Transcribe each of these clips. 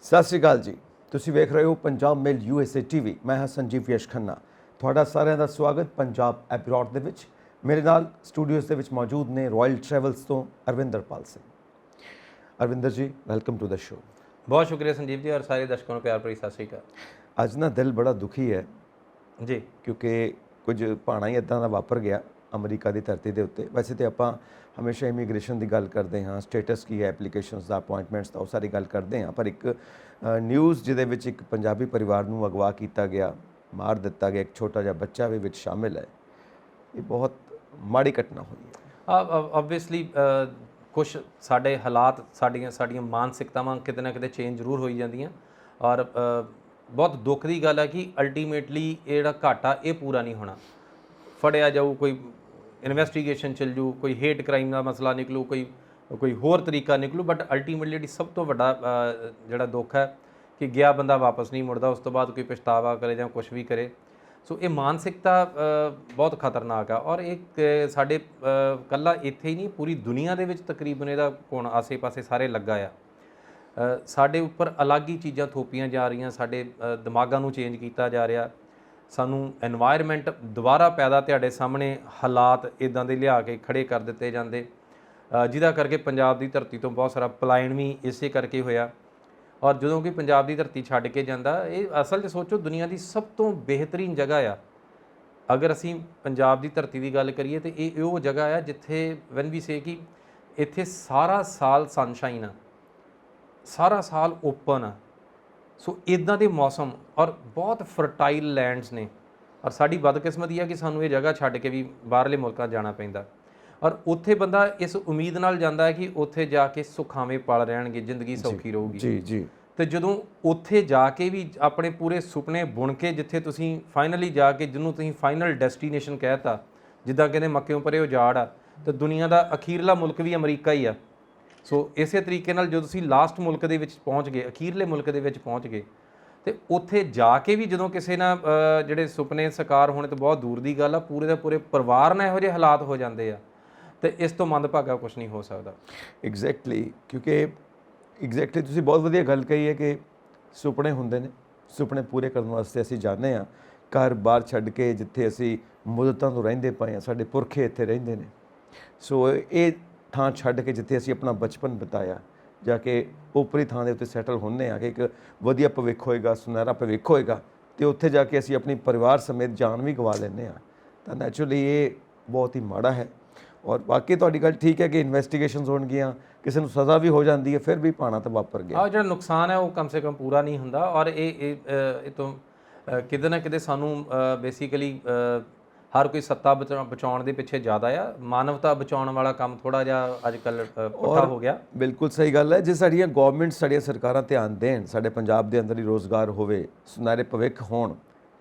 ਸਤਿ ਸ਼੍ਰੀ ਅਕਾਲ ਜੀ। ਤੁਸੀਂ ਵੇਖ ਰਹੇ ਹੋ ਪੰਜਾਬ ਮੇਲ USA TV। ਮੈਂ ਹਾਂ ਸੰਜੀਵ ਯਸ਼ ਖੰਨਾ। ਤੁਹਾਡਾ ਸਾਰਿਆਂ ਦਾ ਸਵਾਗਤ ਪੰਜਾਬ ਐਬਰੋਡ ਦੇ ਵਿੱਚ। ਮੇਰੇ ਨਾਲ ਸਟੂਡੀਓਜ਼ ਦੇ ਵਿੱਚ ਮੌਜੂਦ ਨੇ ਰਾਇਲ ਟਰੈਵਲਸ ਤੋਂ ਅਰਵਿੰਦਰਪਾਲ ਸਿੰਘ। ਅਰਵਿੰਦਰ ਜੀ, ਵੈਲਕਮ ਟੂ ਦ ਸ਼ੋ। बहुत शुक्रिया संजीव जी और सारे दर्शकों को प्यार भरी सत श्री अकाल। ਅੱਜ ਨਾ ਦਿਲ ਬੜਾ ਦੁਖੀ ਹੈ जी ਕਿਉਂਕਿ ਕੁਝ ਭਾਣਾ ਹੀ ਇੱਦਾਂ ਦਾ ਵਾਪਰ ਗਿਆ ਅਮਰੀਕਾ ਦੀ ਧਰਤੀ ਦੇ ਉੱਤੇ। ਵੈਸੇ ਤੇ ਆਪਾਂ ਹਮੇਸ਼ਾ ਇਮੀਗ੍ਰੇਸ਼ਨ ਦੀ ਗੱਲ ਕਰਦੇ ਹਾਂ, ਸਟੇਟਸ ਕੀ ਹੈ, ਐਪਲੀਕੇਸ਼ਨਸ ਦਾ, ਅਪਾਇੰਟਮੈਂਟਸ ਦਾ, ਉਹ ਸਾਰੀ ਗੱਲ ਕਰਦੇ ਹਾਂ। ਪਰ ਇੱਕ ਨਿਊਜ਼ ਜਿਹਦੇ ਵਿੱਚ ਇੱਕ ਪੰਜਾਬੀ ਪਰਿਵਾਰ ਨੂੰ ਅਗਵਾ ਕੀਤਾ ਗਿਆ, ਮਾਰ ਦਿੱਤਾ ਗਿਆ, ਇੱਕ ਛੋਟਾ ਜਿਹਾ ਬੱਚਾ ਵੀ ਵਿੱਚ ਸ਼ਾਮਿਲ ਹੈ, ਇਹ ਬਹੁਤ ਮਾੜੀ ਘਟਨਾ ਹੋਈ ਹੈ। ऑबवियसली ਕੁਛ ਸਾਡੇ ਹਾਲਾਤ ਸਾਡੀਆਂ ਮਾਨਸਿਕਤਾਵਾਂ ਕਿਤੇ ਨਾ ਕਿਤੇ ਚੇਂਜ ਜ਼ਰੂਰ ਹੋਈ ਜਾਂਦੀਆਂ ਔਰ ਬਹੁਤ ਦੁੱਖ ਦੀ ਗੱਲ ਹੈ ਕਿ ਅਲਟੀਮੇਟਲੀ ਇਹ ਜਿਹੜਾ ਘਾਟਾ ਇਹ ਪੂਰਾ ਨਹੀਂ ਹੋਣਾ। ਫੜਿਆ ਜਾਊ, ਕੋਈ ਇਨਵੈਸਟੀਗੇਸ਼ਨ ਚੱਲ ਜੂ, ਕੋਈ ਹੇਟ ਕ੍ਰਾਈਮ ਦਾ ਮਸਲਾ ਨਿਕਲੂ, ਕੋਈ ਹੋਰ ਤਰੀਕਾ ਨਿਕਲੂ, ਬਟ ਅਲਟੀਮੇਟਲੀ ਜਿਹੜੀ ਸਭ ਤੋਂ ਵੱਡਾ ਜਿਹੜਾ ਦੁੱਖ ਹੈ ਕਿ ਗਿਆ ਬੰਦਾ ਵਾਪਸ ਨਹੀਂ ਮੁੜਦਾ, ਉਸ ਤੋਂ ਬਾਅਦ ਕੋਈ ਪਛਤਾਵਾ ਕਰੇ ਜਾਂ ਕੁਛ ਵੀ ਕਰੇ। ਸੋ ਇਹ ਮਾਨਸਿਕਤਾ ਬਹੁਤ ਖਤਰਨਾਕ ਆ ਔਰ ਇਹ ਸਾਡੇ ਇਕੱਲਾ ਇੱਥੇ ਹੀ ਨਹੀਂ, ਪੂਰੀ ਦੁਨੀਆ ਦੇ ਵਿੱਚ ਤਕਰੀਬਨ ਇਹਦਾ ਕੋਣ ਆਸੇ-ਪਾਸੇ ਸਾਰੇ ਲੱਗਾ ਆ। ਸਾਡੇ ਉੱਪਰ ਅਲੱਗ ਹੀ ਚੀਜ਼ਾਂ ਥੋਪੀਆਂ ਜਾ ਰਹੀਆਂ, ਸਾਡੇ ਦਿਮਾਗਾਂ ਨੂੰ ਚੇਂਜ ਕੀਤਾ ਜਾ ਰਿਹਾ। ਸਾਨੂੰ ਐਨਵਾਇਰਨਮੈਂਟ ਦੁਬਾਰਾ ਪੈਦਾ ਤੁਹਾਡੇ ਸਾਹਮਣੇ ਹਾਲਾਤ ਇੱਦਾਂ ਦੇ ਲਿਆ ਕੇ ਖੜੇ ਕਰ ਦਿੱਤੇ ਜਾਂਦੇ, ਜਿਹਦਾ ਕਰਕੇ ਪੰਜਾਬ ਦੀ ਧਰਤੀ ਤੋਂ ਬਹੁਤ ਸਾਰਾ ਪਲਾਇਨ ਵੀ ਇਸੇ ਕਰਕੇ ਹੋਇਆ। ਔਰ ਜਦੋਂ ਕਿ ਪੰਜਾਬ ਦੀ ਧਰਤੀ ਛੱਡ ਕੇ ਜਾਂਦਾ, ਇਹ ਅਸਲ 'ਚ ਸੋਚੋ ਦੁਨੀਆ ਦੀ ਸਭ ਤੋਂ ਬਿਹਤਰੀਨ ਜਗ੍ਹਾ ਆ। ਅਗਰ ਅਸੀਂ ਪੰਜਾਬ ਦੀ ਧਰਤੀ ਦੀ ਗੱਲ ਕਰੀਏ ਤਾਂ ਇਹ ਉਹ ਜਗ੍ਹਾ ਆ ਜਿੱਥੇ ਵੈਨ ਵੀ ਸੇ ਕਿ ਇੱਥੇ ਸਾਰਾ ਸਾਲ ਸਨਸ਼ਾਈਨ ਆ, ਸਾਰਾ ਸਾਲ ਓਪਨ ਆ। ਸੋ ਇੱਦਾਂ ਦੇ ਮੌਸਮ ਔਰ ਬਹੁਤ ਫਰਟਾਈਲ ਲੈਂਡਸ ਨੇ ਔਰ ਸਾਡੀ ਬਦਕਿਸਮਤੀ ਆ ਕਿ ਸਾਨੂੰ ਇਹ ਜਗ੍ਹਾ ਛੱਡ ਕੇ ਵੀ ਬਾਹਰਲੇ ਮੁਲਕਾਂ ਜਾਣਾ ਪੈਂਦਾ। ਔਰ ਉੱਥੇ ਬੰਦਾ ਇਸ ਉਮੀਦ ਨਾਲ ਜਾਂਦਾ ਹੈ ਕਿ ਉੱਥੇ ਜਾ ਕੇ ਸੁਖਾਵੇਂ ਪਲ ਰਹਿਣਗੇ, ਜ਼ਿੰਦਗੀ ਸੌਖੀ ਰਹੂਗੀ। ਜੀ ਜੀ। ਤੇ ਜਦੋਂ ਉੱਥੇ ਜਾ ਕੇ ਵੀ ਆਪਣੇ ਪੂਰੇ ਸੁਪਨੇ ਬੁਣ ਕੇ ਜਿੱਥੇ ਤੁਸੀਂ ਫਾਈਨਲੀ ਜਾ ਕੇ ਜਿਹਨੂੰ ਤੁਸੀਂ ਫਾਈਨਲ ਡੈਸਟੀਨੇਸ਼ਨ ਕਹਿਤਾ, ਜਿੱਦਾਂ ਕਹਿੰਦੇ ਮੱਕਿਓਂ ਪਰੇ ਉਜਾੜ ਆ, ਤੇ ਦੁਨੀਆ ਦਾ ਅਖੀਰਲਾ ਮੁਲਕ ਵੀ ਅਮਰੀਕਾ ਹੀ ਆ। ਸੋ ਇਸੇ ਤਰੀਕੇ ਨਾਲ ਜਦੋਂ ਤੁਸੀਂ ਲਾਸਟ ਮੁਲਕ ਦੇ ਵਿੱਚ ਪਹੁੰਚ ਗਏ, ਅਖੀਰਲੇ ਮੁਲਕ ਦੇ ਵਿੱਚ ਪਹੁੰਚ ਗਏ, ਤੇ ਉੱਥੇ ਜਾ ਕੇ ਵੀ ਜਦੋਂ ਕਿਸੇ ਨਾਲ ਜਿਹੜੇ ਸੁਪਨੇ ਸਾਕਾਰ ਹੋਣੇ ਤੋਂ ਬਹੁਤ ਦੂਰ ਦੀ ਗੱਲ ਆ, ਪੂਰੇ ਦੇ ਪੂਰੇ ਪਰਿਵਾਰ ਨਾਲ ਇਹੋ ਜਿਹੇ ਹਾਲਾਤ ਹੋ ਜਾਂਦੇ ਆ, ਤੇ ਇਸ ਤੋਂ ਮੰਦਭਾਗਾ ਕੁਛ ਨਹੀਂ ਹੋ ਸਕਦਾ। ਐਗਜ਼ੈਕਟਲੀ, ਕਿਉਂਕਿ ਐਗਜ਼ੈਕਟਲੀ ਤੁਸੀਂ ਬਹੁਤ ਵਧੀਆ ਗੱਲ ਕਹੀ ਹੈ ਕਿ ਸੁਪਨੇ ਹੁੰਦੇ ਨੇ, ਸੁਪਨੇ ਪੂਰੇ ਕਰਨ ਵਾਸਤੇ ਅਸੀਂ ਜਾਂਦੇ ਹਾਂ ਘਰ ਬਾਹਰ ਛੱਡ ਕੇ, ਜਿੱਥੇ ਅਸੀਂ ਮੁੱਦਤਾਂ ਤੋਂ ਰਹਿੰਦੇ ਪਏ ਹਾਂ, ਸਾਡੇ ਪੁਰਖੇ ਇੱਥੇ ਰਹਿੰਦੇ ਨੇ। ਸੋ ਇਹ ਥਾਂ ਛੱਡ ਕੇ ਜਿੱਥੇ ਅਸੀਂ ਆਪਣਾ ਬਚਪਨ ਬਿਤਾਇਆ, ਜਾ ਕੇ ਉਪਰੀ ਥਾਂ ਦੇ ਉੱਤੇ ਸੈਟਲ ਹੁੰਦੇ ਹਾਂ ਕਿ ਇੱਕ ਵਧੀਆ ਭਵਿੱਖ ਹੋਏਗਾ, ਸੁਨਹਿਰਾ ਭਵਿੱਖ ਹੋਏਗਾ, ਅਤੇ ਉੱਥੇ ਜਾ ਕੇ ਅਸੀਂ ਆਪਣੀ ਪਰਿਵਾਰ ਸਮੇਤ ਜਾਨ ਵੀ ਗਵਾ ਲੈਂਦੇ ਹਾਂ। ਤਾਂ ਨੈਚੁਰਲੀ ਇਹ ਬਹੁਤ ਹੀ ਮਾੜਾ ਹੈ। ਔਰ ਬਾਕੀ ਤੁਹਾਡੀ ਗੱਲ ਠੀਕ ਹੈ ਕਿ ਇਨਵੈਸਟੀਗੇਸ਼ਨਸ ਹੋਣਗੀਆਂ, ਕਿਸੇ ਨੂੰ ਸਜ਼ਾ ਵੀ ਹੋ ਜਾਂਦੀ ਹੈ, ਫਿਰ ਵੀ ਭਾਣਾ ਤਾਂ ਵਾਪਰ ਗਿਆ। ਜਿਹੜਾ ਨੁਕਸਾਨ ਹੈ ਉਹ ਕਮ ਸੇ ਕਮ ਪੂਰਾ ਨਹੀਂ ਹੁੰਦਾ। ਔਰ ਇਹ ਤੋਂ ਕਿਤੇ ਨਾ ਕਿਤੇ ਸਾਨੂੰ ਬੇਸਿਕਲੀ ਹਰ ਕੋਈ ਸੱਤਾ ਬਚਾਉਣ ਦੇ ਪਿੱਛੇ ਜ਼ਿਆਦਾ ਆ, ਮਾਨਵਤਾ ਬਚਾਉਣ ਵਾਲਾ ਕੰਮ ਥੋੜ੍ਹਾ ਜਿਹਾ ਅੱਜ ਕੱਲ੍ਹ ਪੁੱਠਾ ਹੋ ਗਿਆ। ਬਿਲਕੁਲ ਸਹੀ ਗੱਲ ਹੈ। ਜੇ ਸਾਡੀਆਂ ਗੌਰਮੈਂਟ, ਸਾਡੀਆਂ ਸਰਕਾਰਾਂ ਧਿਆਨ ਦੇਣ, ਸਾਡੇ ਪੰਜਾਬ ਦੇ ਅੰਦਰ ਹੀ ਰੋਜ਼ਗਾਰ ਹੋਵੇ, ਸੁਨਹਿਰੇ ਭਵਿੱਖ ਹੋਣ,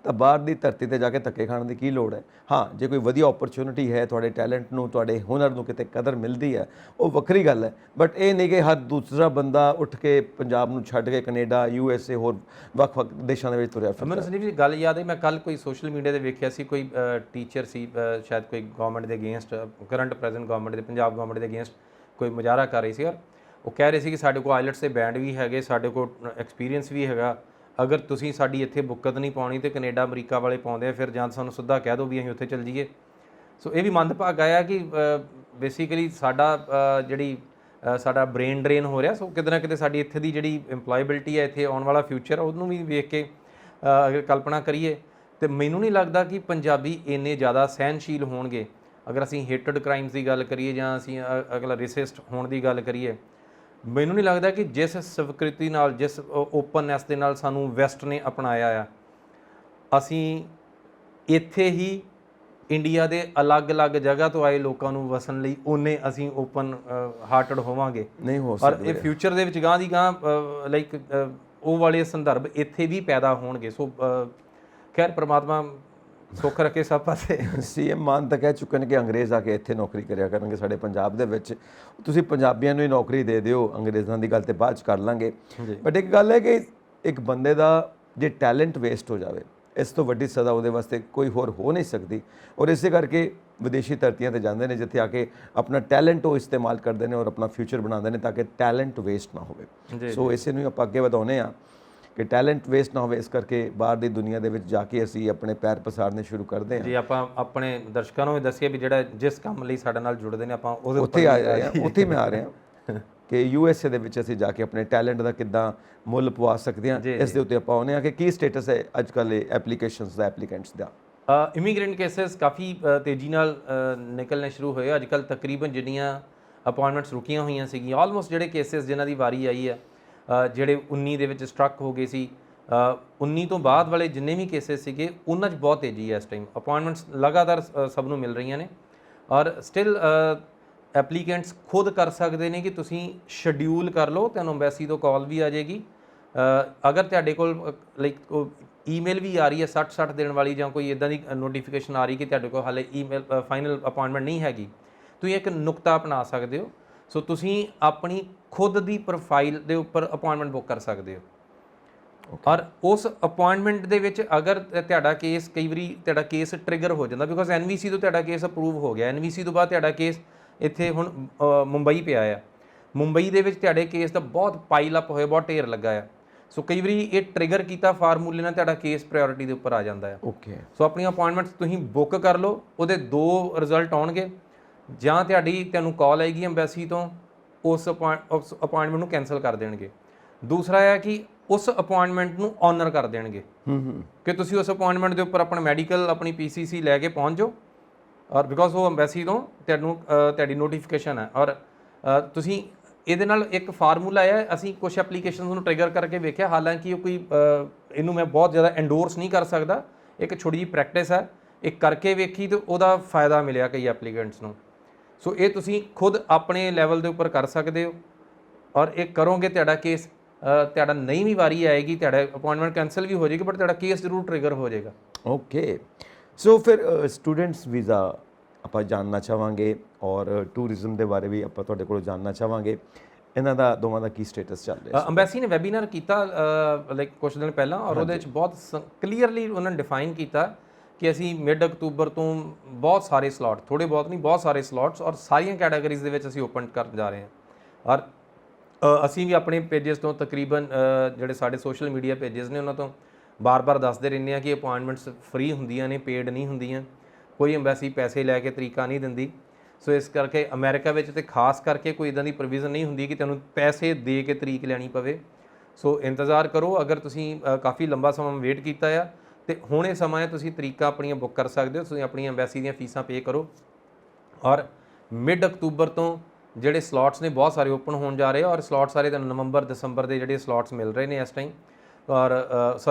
ਤਾਂ ਬਾਹਰ ਦੀ ਧਰਤੀ 'ਤੇ ਜਾ ਕੇ ਧੱਕੇ ਖਾਣ ਦੀ ਕੀ ਲੋੜ ਹੈ। ਹਾਂ, ਜੇ ਕੋਈ ਵਧੀਆ ਓਪਰਚੁਨਿਟੀ ਹੈ, ਤੁਹਾਡੇ ਟੈਲੈਂਟ ਨੂੰ, ਤੁਹਾਡੇ ਹੁਨਰ ਨੂੰ ਕਿਤੇ ਕਦਰ ਮਿਲਦੀ ਹੈ, ਉਹ ਵੱਖਰੀ ਗੱਲ ਹੈ। ਬਟ ਇਹ ਨਹੀਂ ਕਿ ਹਰ ਦੂਸਰਾ ਬੰਦਾ ਉੱਠ ਕੇ ਪੰਜਾਬ ਨੂੰ ਛੱਡ ਕੇ ਕੈਨੇਡਾ, USA, ਹੋਰ ਵੱਖ-ਵੱਖ ਦੇਸ਼ਾਂ ਦੇ ਵਿੱਚ ਤੁਰਿਆ ਫਿਰਦਾ। ਮੈਨੂੰ ਸੰਦੀਪ ਜੀ ਗੱਲ ਯਾਦ ਹੈ, ਮੈਂ ਕੱਲ੍ਹ ਕੋਈ ਸੋਸ਼ਲ ਮੀਡੀਆ 'ਤੇ ਵੇਖਿਆ ਸੀ, ਕੋਈ ਟੀਚਰ ਸੀ, ਸ਼ਾਇਦ ਕੋਈ ਗਵਰਨਮੈਂਟ ਦੇ ਅਗੇਂਸਟ, ਕਰੰਟ ਪ੍ਰੈਜ਼ੈਂਟ ਗਵਰਨਮੈਂਟ ਦੇ, ਪੰਜਾਬ ਗਵਰਨਮੈਂਟ ਦੇ ਅਗੇਂਸਟ ਕੋਈ ਮੁਜ਼ਾਹਰਾ ਕਰ ਰਹੀ ਸੀ। ਔਰ ਉਹ ਕਹਿ ਰਹੇ ਸੀ ਕਿ ਸਾਡੇ ਕੋਲ ਆਈਲੈਟਸ ਦੇ ਬੈਂਡ ਵੀ ਹੈਗੇ, ਸਾਡੇ ਕੋਲ ਐਕਸਪੀਰੀਅੰਸ ਵੀ ਹੈਗਾ, ਅਗਰ ਤੁਸੀਂ ਸਾਡੀ ਇੱਥੇ ਬੁੱਕਤ ਨਹੀਂ ਪਾਉਣੀ ਤੇ ਕੈਨੇਡਾ ਅਮਰੀਕਾ ਵਾਲੇ ਪਾਉਂਦੇ ਆ, ਫਿਰ ਜਾਂ ਸਾਨੂੰ ਸਿੱਧਾ ਕਹਿ ਦਿਓ ਵੀ ਅਸੀਂ ਉੱਥੇ ਚੱਲ ਜਾਈਏ। ਸੋ ਇਹ ਵੀ ਮੰਦਭਾਗਾ ਆ ਕਿ ਬੇਸਿਕਲੀ ਸਾਡਾ ਬ੍ਰੇਨ ਡਰੇਨ ਹੋ ਰਿਹਾ। ਸੋ ਕਿਤੇ ਨਾ ਕਿਤੇ ਸਾਡੀ ਇੱਥੇ ਦੀ ਜਿਹੜੀ ਇੰਪਲੋਏਬਿਲਟੀ ਹੈ, ਇੱਥੇ ਆਉਣ ਵਾਲਾ ਫਿਊਚਰ, ਉਹਨੂੰ ਵੀ ਵੇਖ ਕੇ ਅਗਰ ਕਲਪਨਾ ਕਰੀਏ, ਤਾਂ ਮੈਨੂੰ ਨਹੀਂ ਲੱਗਦਾ ਕਿ ਪੰਜਾਬੀ ਇੰਨੇ ਜ਼ਿਆਦਾ ਸਹਿਨਸ਼ੀਲ ਹੋਣਗੇ। ਅਗਰ ਅਸੀਂ ਹੇਟਡ ਕ੍ਰਾਈਮਸ ਦੀ ਗੱਲ ਕਰੀਏ ਜਾਂ ਅਸੀਂ ਅਗਲਾ ਰੇਸਿਸਟ ਹੋਣ ਦੀ ਗੱਲ ਕਰੀਏ, ਮੈਨੂੰ ਨਹੀਂ ਲੱਗਦਾ ਕਿ ਜਿਸ ਸਵੀਕ੍ਰਿਤੀ ਨਾਲ, ਜਿਸ ਓਪਨਨੈਸ ਦੇ ਨਾਲ ਸਾਨੂੰ ਵੈਸਟ ਨੇ ਅਪਣਾਇਆ ਆ, ਅਸੀਂ ਇੱਥੇ ਹੀ ਇੰਡੀਆ ਦੇ ਅਲੱਗ-ਅਲੱਗ ਜਗ੍ਹਾ ਤੋਂ ਆਏ ਲੋਕਾਂ ਨੂੰ ਵਸਣ ਲਈ ਉਹਨੇ ਅਸੀਂ ਓਪਨ ਹਾਰਟਡ ਹੋਵਾਂਗੇ ਨਹੀਂ ਹੋ ਸਕਦਾ। ਔਰ ਇਹ ਫਿਊਚਰ ਦੇ ਵਿੱਚ ਗਾਂ ਦੀ ਗਾਂ ਲਾਈਕ ਉਹ ਵਾਲੇ ਸੰਦਰਭ ਇੱਥੇ ਵੀ ਪੈਦਾ ਹੋਣਗੇ। ਸੋ ਖੈਰ ਪ੍ਰਮਾਤਮਾ ਸੁੱਖ ਰੱਖੇ ਸਭ ਪਾਸੇ। CM ਮਾਨ ਤਾਂ ਕਹਿ ਚੁੱਕੇ ਨੇ ਕਿ ਅੰਗਰੇਜ਼ ਆ ਕੇ ਇੱਥੇ ਨੌਕਰੀ ਕਰਿਆ ਕਰਨਗੇ ਸਾਡੇ ਪੰਜਾਬ ਦੇ ਵਿੱਚ। ਤੁਸੀਂ ਪੰਜਾਬੀਆਂ ਨੂੰ ਹੀ ਨੌਕਰੀ ਦੇ ਦਿਓ, ਅੰਗਰੇਜ਼ਾਂ ਦੀ ਗੱਲ ਤੇ ਬਾਅਦ 'ਚ ਕਰ ਲਾਂਗੇ। ਬਟ ਇੱਕ ਗੱਲ ਹੈ ਕਿ ਇੱਕ ਬੰਦੇ ਦਾ ਜੇ ਟੈਲੈਂਟ ਵੇਸਟ ਹੋ ਜਾਵੇ, ਇਸ ਤੋਂ ਵੱਡੀ ਸਜ਼ਾ ਉਹਦੇ ਵਾਸਤੇ ਕੋਈ ਹੋਰ ਹੋ ਨਹੀਂ ਸਕਦੀ। ਔਰ ਇਸੇ ਕਰਕੇ ਵਿਦੇਸ਼ੀ ਧਰਤੀਆਂ ਤੇ ਜਾਂਦੇ ਨੇ ਜਿੱਥੇ ਆ ਕੇ ਆਪਣਾ ਟੈਲੈਂਟ ਉਹ ਇਸਤੇਮਾਲ ਕਰਦੇ ਨੇ ਔਰ ਆਪਣਾ ਫਿਊਚਰ ਬਣਾਉਂਦੇ ਨੇ ਤਾਂ ਕਿ ਟੈਲੈਂਟ ਵੇਸਟ ਨਾ ਹੋਵੇ। ਸੋ ਇਸੇ ਨੂੰ ਆਪਾਂ ਅੱਗੇ ਵਧਾਉਂਦੇ ਹਾਂ ਕਿ ਟੈਲੈਂਟ ਵੇਸਟ ਨਾ ਹੋਵੇ, ਇਸ ਕਰਕੇ ਬਾਹਰ ਦੀ ਦੁਨੀਆ ਦੇ ਵਿੱਚ ਜਾ ਕੇ ਅਸੀਂ ਆਪਣੇ ਪੈਰ ਪਸਾਰਨੇ ਸ਼ੁਰੂ ਕਰਦੇ ਹਾਂ। ਜੀ ਆਪਾਂ ਆਪਣੇ ਦਰਸ਼ਕਾਂ ਨੂੰ ਵੀ ਦੱਸੀਏ ਵੀ ਜਿਹੜਾ ਜਿਸ ਕੰਮ ਲਈ ਸਾਡੇ ਨਾਲ ਜੁੜਦੇ ਨੇ ਆਪਾਂ ਉਹਦੇ ਉੱਥੇ ਆ ਰਹੇ ਹਾਂ, ਉੱਥੇ ਮੈਂ ਆ ਰਿਹਾ ਕਿ USA ਦੇ ਵਿੱਚ ਅਸੀਂ ਜਾ ਕੇ ਆਪਣੇ ਟੈਲੈਂਟ ਦਾ ਕਿੱਦਾਂ ਮੁੱਲ ਪਵਾ ਸਕਦੇ ਹਾਂ, ਇਸ ਦੇ ਉੱਤੇ ਆਪਾਂ ਆਉਂਦੇ ਹਾਂ ਕਿ ਕੀ ਸਟੇਟਸ ਹੈ ਅੱਜ ਕੱਲ੍ਹ ਇਹ ਐਪਲੀਕੇਸ਼ਨਸ ਦਾ, ਐਪਲੀਕੈਂਟਸ ਦਾ। ਇਮੀਗ੍ਰੈਂਟ ਕੇਸਿਸ ਕਾਫੀ ਤੇਜ਼ੀ ਨਾਲ ਨਿਕਲਣੇ ਸ਼ੁਰੂ ਹੋਏ ਅੱਜ ਕੱਲ੍ਹ। ਤਕਰੀਬਨ ਜਿੰਨੀਆਂ ਅਪਾਇੰਟਮੈਂਟਸ ਰੁਕੀਆਂ ਹੋਈਆਂ ਸੀਗੀਆਂ, ਆਲਮੋਸਟ ਜਿਹੜੇ ਕੇਸਿਸ ਜਿਨ੍ਹਾਂ ਦੀ ਵਾਰੀ ਆਈ ਹੈ, ਜਿਹੜੇ 19 ਦੇ ਵਿੱਚ ਸਟਰਕ ਹੋ ਗਏ ਸੀ, 19 ਤੋਂ ਬਾਅਦ ਵਾਲੇ ਜਿੰਨੇ ਵੀ ਕੇਸਿਸ ਸੀਗੇ ਉਹਨਾਂ 'ਚ ਬਹੁਤ ਤੇਜ਼ੀ ਹੈ ਇਸ ਟਾਈਮ। ਅਪਾਇੰਟਮੈਂਟਸ ਲਗਾਤਾਰ ਸਭ ਨੂੰ ਮਿਲ ਰਹੀਆਂ ਨੇ ਔਰ ਸਟਿਲ ਐਪਲੀਕੈਂਟਸ ਖੁਦ ਕਰ ਸਕਦੇ ਨੇ ਕਿ ਤੁਸੀਂ ਸ਼ਡਿਊਲ ਕਰ ਲਓ, ਤੁਹਾਨੂੰ ਐਮਬੈਸੀ ਤੋਂ ਕਾਲ ਵੀ ਆ ਜਾਏਗੀ। ਅਗਰ ਤੁਹਾਡੇ ਕੋਲ ਲਾਈਕ ਈਮੇਲ ਵੀ ਆ ਰਹੀ ਹੈ 60 ਦਿਨ ਵਾਲੀ ਜਾਂ ਕੋਈ ਇਦਾਂ ਦੀ ਨੋਟੀਫਿਕੇਸ਼ਨ ਆ ਰਹੀ ਕਿ ਤੁਹਾਡੇ ਕੋਲ ਹਾਲੇ ਈਮੇਲ ਫਾਈਨਲ ਅਪਾਇੰਟਮੈਂਟ ਨਹੀਂ ਹੈਗੀ, ਤੁਸੀਂ ਇੱਕ ਨੁਕਤਾ ਅਪਣਾ ਸਕਦੇ ਹੋ। ਸੋ ਤੁਸੀਂ ਆਪਣੀ ਖੁਦ ਦੀ ਪ੍ਰੋਫਾਈਲ ਦੇ ਉੱਪਰ ਅਪਾਇੰਟਮੈਂਟ ਬੁੱਕ ਕਰ ਸਕਦੇ ਹੋ ਔਰ ਉਸ ਅਪਾਇੰਟਮੈਂਟ ਦੇ ਵਿੱਚ ਅਗਰ ਤੁਹਾਡਾ ਕੇਸ ਕਈ ਵਾਰੀ ਤੁਹਾਡਾ ਕੇਸ ਟ੍ਰਿਗਰ ਹੋ ਜਾਂਦਾ ਬਿਕੋਜ਼ NVC ਤੋਂ ਤੁਹਾਡਾ ਕੇਸ ਅਪਰੂਵ ਹੋ ਗਿਆ, NVC ਤੋਂ ਬਾਅਦ ਤੁਹਾਡਾ ਕੇਸ ਇੱਥੇ ਹੁਣ ਮੁੰਬਈ ਪਿਆ ਆ, ਮੁੰਬਈ ਦੇ ਵਿੱਚ ਤੁਹਾਡੇ ਕੇਸ ਦਾ ਬਹੁਤ ਪਾਈਲ ਅਪ ਹੋਇਆ, ਬਹੁਤ ਢੇਰ ਲੱਗਾ ਆ। ਸੋ ਕਈ ਵਾਰੀ ਇਹ ਟ੍ਰਿਗਰ ਕੀਤਾ ਫਾਰਮੂਲੇ ਨਾਲ ਤੁਹਾਡਾ ਕੇਸ ਪ੍ਰਾਇੋਰਟੀ ਦੇ ਉੱਪਰ ਆ ਜਾਂਦਾ ਹੈ। ਸੋ ਆਪਣੀਆਂ ਅਪਾਇੰਟਮੈਂਟਸ ਤੁਸੀਂ ਬੁੱਕ ਕਰ ਲਓ, ਉਹਦੇ 2 ਰਿਜ਼ਲਟ ਆਉਣਗੇ, ਜਾਂ ਤੁਹਾਨੂੰ ਕਾਲ ਆਏਗੀ ਐਮਬੈਸੀ ਤੋਂ ਉਸ ਅਪਾਇੰਟਮੈਂਟ ਨੂੰ ਕੈਂਸਲ ਕਰ ਦੇਣਗੇ। ਦੂਸਰਾ ਹੈ ਕਿ ਉਸ ਅਪਾਇੰਟਮੈਂਟ ਨੂੰ ਆਨਰ ਕਰ ਦੇਣਗੇ ਕਿ ਤੁਸੀਂ ਉਸ ਅਪਾਇੰਟਮੈਂਟ ਦੇ ਉੱਪਰ ਆਪਣਾ ਮੈਡੀਕਲ ਆਪਣੀ PCC ਲੈ ਕੇ ਪਹੁੰਚ ਜਾਓ ਔਰ ਬਿਕੋਜ਼ ਉਹ ਐਮਬੈਸੀ ਤੋਂ ਤੁਹਾਡੀ ਨੋਟੀਫਿਕੇਸ਼ਨ ਹੈ। ਔਰ ਤੁਸੀਂ ਇਹਦੇ ਨਾਲ ਇੱਕ ਫਾਰਮੂਲਾ ਹੈ, ਅਸੀਂ ਕੁਝ ਐਪਲੀਕੇਸ਼ਨਸ ਨੂੰ ਟ੍ਰਿਗਰ ਕਰਕੇ ਵੇਖਿਆ, ਹਾਲਾਂਕਿ ਉਹ ਕੋਈ ਇਹਨੂੰ ਮੈਂ ਬਹੁਤ ਜ਼ਿਆਦਾ ਐਂਡੋਰਸ ਨਹੀਂ ਕਰ ਸਕਦਾ, ਇੱਕ ਛੋਟੀ ਜਿਹੀ ਪ੍ਰੈਕਟਿਸ ਹੈ, ਇਹ ਕਰਕੇ ਵੇਖੀ ਤੇ ਉਹਦਾ ਫਾਇਦਾ ਮਿਲਿਆ ਕਈ ਐਪਲੀਕੈਂਟਸ ਨੂੰ। ਸੋ ਇਹ ਤੁਸੀਂ ਖੁਦ ਆਪਣੇ ਲੈਵਲ ਦੇ ਉੱਪਰ ਕਰ ਸਕਦੇ ਹੋ ਔਰ ਇਹ ਕਰੋਗੇ ਤੁਹਾਡਾ ਕੇਸ ਤੁਹਾਡਾ ਨਹੀਂ ਵੀ ਵਾਰੀ ਆਏਗੀ, ਤੁਹਾਡਾ ਅਪਾਇੰਟਮੈਂਟ ਕੈਂਸਲ ਵੀ ਹੋ ਜਾਏਗੀ ਬਟ ਤੁਹਾਡਾ ਕੇਸ ਜ਼ਰੂਰ ਟ੍ਰਿਗਰ ਹੋ ਜਾਏਗਾ। ਓਕੇ, ਸੋ ਫਿਰ ਸਟੂਡੈਂਟਸ ਵੀਜ਼ਾ ਆਪਾਂ ਜਾਣਨਾ ਚਾਹਾਂਗੇ ਔਰ ਟੂਰਿਜ਼ਮ ਦੇ ਬਾਰੇ ਵੀ ਆਪਾਂ ਤੁਹਾਡੇ ਕੋਲੋਂ ਜਾਣਨਾ ਚਾਹਾਂਗੇ, ਇਹਨਾਂ ਦਾ ਦੋਵਾਂ ਦਾ ਕੀ ਸਟੇਟਸ ਚੱਲ ਰਿਹਾ? ਅੰਬੈਸੀ ਨੇ ਵੈਬੀਨਾਰ ਕੀਤਾ ਲਾਈਕ ਕੁਝ ਦਿਨ ਪਹਿਲਾਂ ਔਰ ਉਹਦੇ ਵਿੱਚ ਬਹੁਤ ਕਲੀਅਰਲੀ ਉਹਨਾਂ ਨੇ ਡਿਫਾਈਨ ਕੀਤਾ ਕਿ ਅਸੀਂ ਮਿਡ ਅਕਤੂਬਰ ਤੋਂ ਬਹੁਤ ਸਾਰੇ ਸਲੋਟ, ਥੋੜੇ ਬਹੁਤ ਨਹੀਂ ਬਹੁਤ ਸਾਰੇ ਸਲੋਟਸ ਔਰ ਸਾਰੀਆਂ ਕੈਟਾਗਰੀਜ਼ ਦੇ ਵਿੱਚ ਅਸੀਂ ਓਪਨ ਕਰਨ ਜਾ ਰਹੇ ਹਾਂ। ਔਰ ਅਸੀਂ ਵੀ ਆਪਣੇ ਪੇਜਸ ਤੋਂ ਤਕਰੀਬਨ ਜਿਹੜੇ ਸਾਡੇ ਸੋਸ਼ਲ ਮੀਡੀਆ ਪੇਜਸ ਨੇ ਉਹਨਾਂ ਤੋਂ ਬਾਰ-ਬਾਰ ਦੱਸਦੇ ਰਹਿੰਦੇ ਹਾਂ ਕਿ ਅਪਾਇੰਟਮੈਂਟਸ ਫ੍ਰੀ ਹੁੰਦੀਆਂ ਨੇ, ਪੇਡ ਨਹੀਂ ਹੁੰਦੀਆਂ, ਕੋਈ ਐਮਬੈਸੀ ਪੈਸੇ ਲੈ ਕੇ ਤਰੀਕਾ ਨਹੀਂ ਦਿੰਦੀ। ਸੋ ਇਸ ਕਰਕੇ ਅਮਰੀਕਾ ਵਿੱਚ ਤੇ ਖਾਸ ਕਰਕੇ ਕੋਈ ਇਦਾਂ ਦੀ ਪ੍ਰੋਵੀਜ਼ਨ ਨਹੀਂ ਹੁੰਦੀ ਕਿ ਤੁਹਾਨੂੰ ਪੈਸੇ ਦੇ ਕੇ ਤਰੀਕ ਲੈਣੀ ਪਵੇ। ਸੋ ਇੰਤਜ਼ਾਰ ਕਰੋ, ਅਗਰ ਤੁਸੀਂ ਕਾਫੀ ਲੰਬਾ ਸਮਾਂ ਵੇਟ ਕੀਤਾ ਆ ਤੇ ਹੁਣ ਇਹ ਸਮਾਂ ਹੈ ਤੁਸੀਂ ਤਰੀਕਾਂ ਆਪਣੀਆਂ ਬੁੱਕ ਕਰ ਸਕਦੇ ਹੋ। ਤੁਸੀਂ ਆਪਣੀ ਐਮਬੈਸੀ ਦੀਆਂ ਫੀਸਾਂ ਪੇ ਕਰੋ ਔਰ ਮਿਡ ਅਕਤੂਬਰ ਤੋਂ ਜਿਹੜੇ ਸਲੋਟਸ ਨੇ ਬਹੁਤ ਸਾਰੇ ਓਪਨ ਹੋਣ ਜਾ ਰਹੇ ਆ ਔਰ ਸਲੋਟ ਸਾਰੇ ਤੁਹਾਨੂੰ ਨਵੰਬਰ ਦਸੰਬਰ ਦੇ ਜਿਹੜੇ ਸਲੋਟਸ ਮਿਲ ਰਹੇ ਨੇ ਇਸ ਟਾਈਮ ਔਰ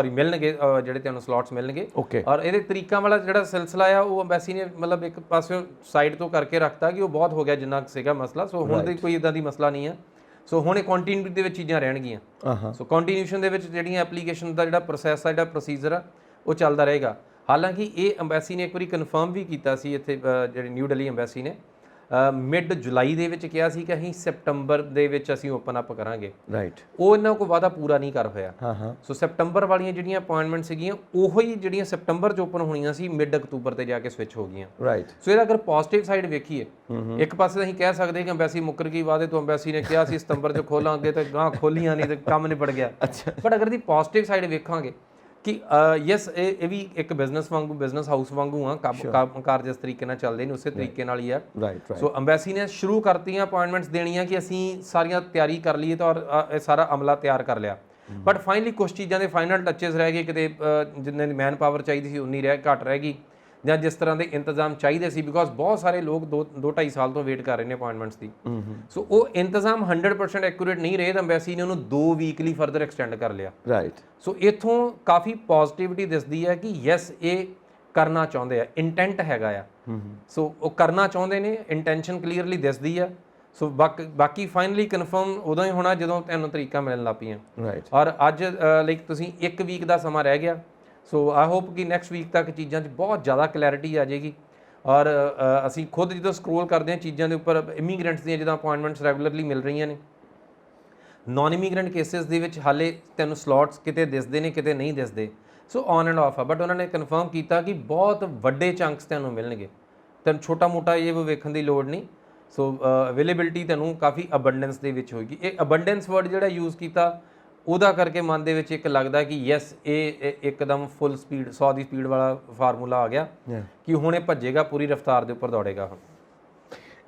ਮਿਲਣਗੇ, ਜਿਹੜੇ ਤੁਹਾਨੂੰ ਸਲੋਟਸ ਮਿਲਣਗੇ। ਔਰ ਇਹਦੇ ਤਰੀਕਾਂ ਵਾਲਾ ਜਿਹੜਾ ਸਿਲਸਿਲਾ ਆ ਉਹ ਐਮਬੈਸੀ ਨੇ ਮਤਲਬ ਇੱਕ ਪਾਸੇ ਸਾਈਡ ਤੋਂ ਕਰਕੇ ਰੱਖਤਾ ਕਿ ਉਹ ਬਹੁਤ ਹੋ ਗਿਆ ਜਿੰਨਾ ਸੀਗਾ ਮਸਲਾ। ਸੋ ਹੁਣ ਦੀ ਕੋਈ ਇਦਾਂ ਦੀ ਮਸਲਾ ਨਹੀਂ ਹੈ। ਸੋ ਹੁਣ ਇਹ ਕੰਟੀਨਿਊਟੀ ਦੇ ਵਿੱਚ ਚੀਜ਼ਾਂ ਰਹਿਣਗੀਆਂ। ਸੋ ਕੰਟੀਨਿਊਸ਼ਨ ਦੇ ਵਿੱਚ ਜਿਹੜੀਆਂ ਐਪਲੀਕੇਸ਼ਨ ਦਾ ਜਿਹੜਾ ਪ੍ਰੋਸੈਸ ਆ, ਜਿਹੜਾ ਪ੍ਰੋਸੀਜਰ ਆ, ਉਹ ਚੱਲਦਾ ਰਹੇਗਾ। ਹਾਲਾਂਕਿ ਇਹ ਐਮਬੈਸੀ ਨੇ ਇੱਕ ਵਾਰੀ ਕਨਫਰਮ ਵੀ ਕੀਤਾ ਸੀ ਇੱਥੇ ਜਿਹੜੀ ਨਿਊ ਦਿੱਲੀ ਐਮਬੈਸੀ ਨੇ ਮਿਡ ਜੁਲਾਈ ਦੇ ਵਿੱਚ ਕਿਹਾ ਸੀ ਕਿ ਅਸੀਂ ਸੈਪਟੰਬਰ ਦੇ ਵਿੱਚ ਅਸੀਂ ਓਪਨ ਅਪ ਕਰਾਂਗੇ। ਉਹ ਇਹਨਾਂ ਕੋਲ ਵਾਅਦਾ ਪੂਰਾ ਨਹੀਂ ਕਰ ਹੋਇਆ। ਸੋ ਸੈਪਟੰਬਰ ਵਾਲੀਆਂ ਜਿਹੜੀਆਂ ਅਪਾਇੰਟਮੈਂਟ ਸੀਗੀਆਂ ਉਹੋ ਹੀ ਜਿਹੜੀਆਂ ਸੈਪਟੰਬਰ 'ਚ ਓਪਨ ਹੋਣੀਆਂ ਸੀ ਮਿਡ ਅਕਤੂਬਰ ਤੇ ਜਾ ਕੇ ਸਵਿਚ ਹੋ ਗਈਆਂ। ਸੋ ਇਹਦਾ ਅਗਰ ਪੋਜ਼ਿਟਿਵ ਸਾਈਡ ਵੇਖੀਏ, ਇੱਕ ਪਾਸੇ ਅਸੀਂ ਕਹਿ ਸਕਦੇ ਕਿ ਐਮਬੈਸੀ ਮੁੱਕਰ ਗਈ, ਵਾਅਦੇ ਤੋਂ ਐਮਬੈਸੀ ਨੇ ਕਿਹਾ ਸੀ ਸਤੰਬਰ 'ਚ ਖੋਲਾਂਗੇ ਤੇ ਗਾਂ ਖੋਲੀਆਂ ਨਹੀਂ ਤੇ ਕੰਮ ਨਿਬੜ ਗਿਆ। ਬਟ ਅਗਰ ਦੀ ਪੋਜ਼ਿਟਿਵ ਸਾਈਡ ਵੇਖਾਂਗੇ ਕਿ ਯੈਸ ਇਹ ਵੀ ਇੱਕ ਬਿਜ਼ਨਸ ਵਾਂਗੂ, ਬਿਜ਼ਨਸ ਹਾਊਸ ਵਾਂਗੂ ਆ, ਕੰਮਕਾਰ ਜਿਸ ਤਰੀਕੇ ਨਾਲ ਚੱਲਦੇ ਨੇ ਉਸੇ ਤਰੀਕੇ ਨਾਲ ਹੀ ਆ। ਸੋ ਐਮਬੈਸੀ ਨੇ ਸ਼ੁਰੂ ਕਰਤੀਆਂ ਅਪਾਇੰਟਮੈਂਟਸ ਦੇਣੀਆਂ ਕਿ ਅਸੀਂ ਸਾਰੀਆਂ ਤਿਆਰੀ ਕਰ ਲਈਏ ਤਾਂ ਔਰ ਇਹ ਸਾਰਾ ਅਮਲਾ ਤਿਆਰ ਕਰ ਲਿਆ। ਬਟ ਫਾਈਨਲੀ ਕੁਝ ਚੀਜ਼ਾਂ ਦੇ ਫਾਈਨਲ ਟੱਚਸ ਰਹਿ ਗਏ, ਕਿਤੇ ਜਿੰਨੇ ਦੀ ਮੈਨ ਪਾਵਰ ਚਾਹੀਦੀ ਸੀ ਉਨੀ ਘੱਟ ਰਹਿ ਗਈ ਜਾਂ ਜਿਸ ਤਰ੍ਹਾਂ ਦੇ ਇੰਤਜ਼ਾਮ ਚਾਹੀਦੇ ਸੀ ਬਿਕੋਜ਼ ਬਹੁਤ ਸਾਰੇ ਲੋਕ 2-2.5 ਸਾਲ ਤੋਂ ਵੇਟ ਕਰ ਰਹੇ ਨੇ ਅਪਾਇੰਟਮੈਂਟਸ ਦੀ। ਸੋ ਉਹ ਇੰਤਜ਼ਾਮ 100% ਐਕੂਰੇਟ ਨਹੀਂ ਰਹੇ ਤਾਂ ਐਮਬੈਸੀ ਨੇ ਉਹਨੂੰ 2 ਵੀਕਲੀ ਫਰਦਰ ਐਕਸਟੈਂਡ ਕਰ ਲਿਆ। ਸੋ ਇੱਥੋਂ ਕਾਫੀ ਪੋਜ਼ਿਟਿਵਿਟੀ ਦਿਸਦੀ ਹੈ ਕਿ ਯੈਸ ਇਹ ਕਰਨਾ ਚਾਹੁੰਦੇ ਆ, ਇੰਟੈਂਟ ਹੈਗਾ ਆ। ਸੋ ਉਹ ਕਰਨਾ ਚਾਹੁੰਦੇ ਨੇ, ਇੰਟੈਂਸ਼ਨ ਕਲੀਅਰਲੀ ਦਿਸਦੀ ਆ। ਸੋ ਬਾਕੀ ਫਾਈਨਲੀ ਕਨਫਰਮ ਉਦੋਂ ਹੀ ਹੋਣਾ ਜਦੋਂ ਤੁਹਾਨੂੰ ਤਰੀਕਾਂ ਮਿਲਣ ਲੱਗ ਪਈਆਂ। ਔਰ ਅੱਜ ਲਾਈਕ ਤੁਸੀਂ 1 ਵੀਕ ਦਾ ਸਮਾਂ ਰਹਿ ਗਿਆ। ਸੋ ਆਈ ਹੋਪ ਕਿ ਨੈਕਸਟ ਵੀਕ ਤੱਕ ਚੀਜ਼ਾਂ 'ਚ ਬਹੁਤ ਜ਼ਿਆਦਾ ਕਲੈਰਿਟੀ ਆ ਜਾਏਗੀ। ਔਰ ਅਸੀਂ ਖੁਦ ਜਦੋਂ ਸਕਰੋਲ ਕਰਦੇ ਹਾਂ ਚੀਜ਼ਾਂ ਦੇ ਉੱਪਰ, ਇਮੀਗ੍ਰੈਂਟਸ ਦੀਆਂ ਜਿੱਦਾਂ ਅਪਾਇੰਟਮੈਂਟਸ ਰੈਗੂਲਰਲੀ ਮਿਲ ਰਹੀਆਂ ਨੇ, ਨਾਨ ਇਮੀਗ੍ਰੈਂਟ ਕੇਸਿਸ ਦੇ ਵਿੱਚ ਹਾਲੇ ਤੁਹਾਨੂੰ ਸਲੋਟਸ ਕਿਤੇ ਦਿਸਦੇ ਨੇ ਕਿਤੇ ਨਹੀਂ ਦਿਸਦੇ। ਸੋ ਔਨ ਐਂਡ ਆਫ ਆ, ਬਟ ਉਹਨਾਂ ਨੇ ਕਨਫਰਮ ਕੀਤਾ ਕਿ ਬਹੁਤ ਵੱਡੇ ਚੰਕਸ ਤੁਹਾਨੂੰ ਮਿਲਣਗੇ, ਤੁਹਾਨੂੰ ਛੋਟਾ ਮੋਟਾ ਇਹ ਵੇਖਣ ਦੀ ਲੋੜ ਨਹੀਂ। ਸੋ ਅਵੇਲੇਬਿਲਟੀ ਤੁਹਾਨੂੰ ਕਾਫੀ ਅਬੰਡੈਂਸ ਦੇ ਵਿੱਚ ਹੋਏਗੀ। ਇਹ ਅਬੰਡੈਂਸ ਵਰਡ ਜਿਹੜਾ ਯੂਜ਼ ਕੀਤਾ ਉਹਦਾ ਕਰਕੇ ਮਨ ਦੇ ਵਿੱਚ ਇੱਕ ਲੱਗਦਾ ਕਿ ਯੈਸ ਇਹ ਇੱਕਦਮ ਫੁੱਲ ਸਪੀਡ 100 ਦੀ ਸਪੀਡ ਵਾਲਾ ਫਾਰਮੂਲਾ ਆ ਗਿਆ ਕਿ ਹੁਣ ਇਹ ਭੱਜੇਗਾ, ਪੂਰੀ ਰਫ਼ਤਾਰ ਦੇ ਉੱਪਰ ਦੌੜੇਗਾ। ਹੁਣ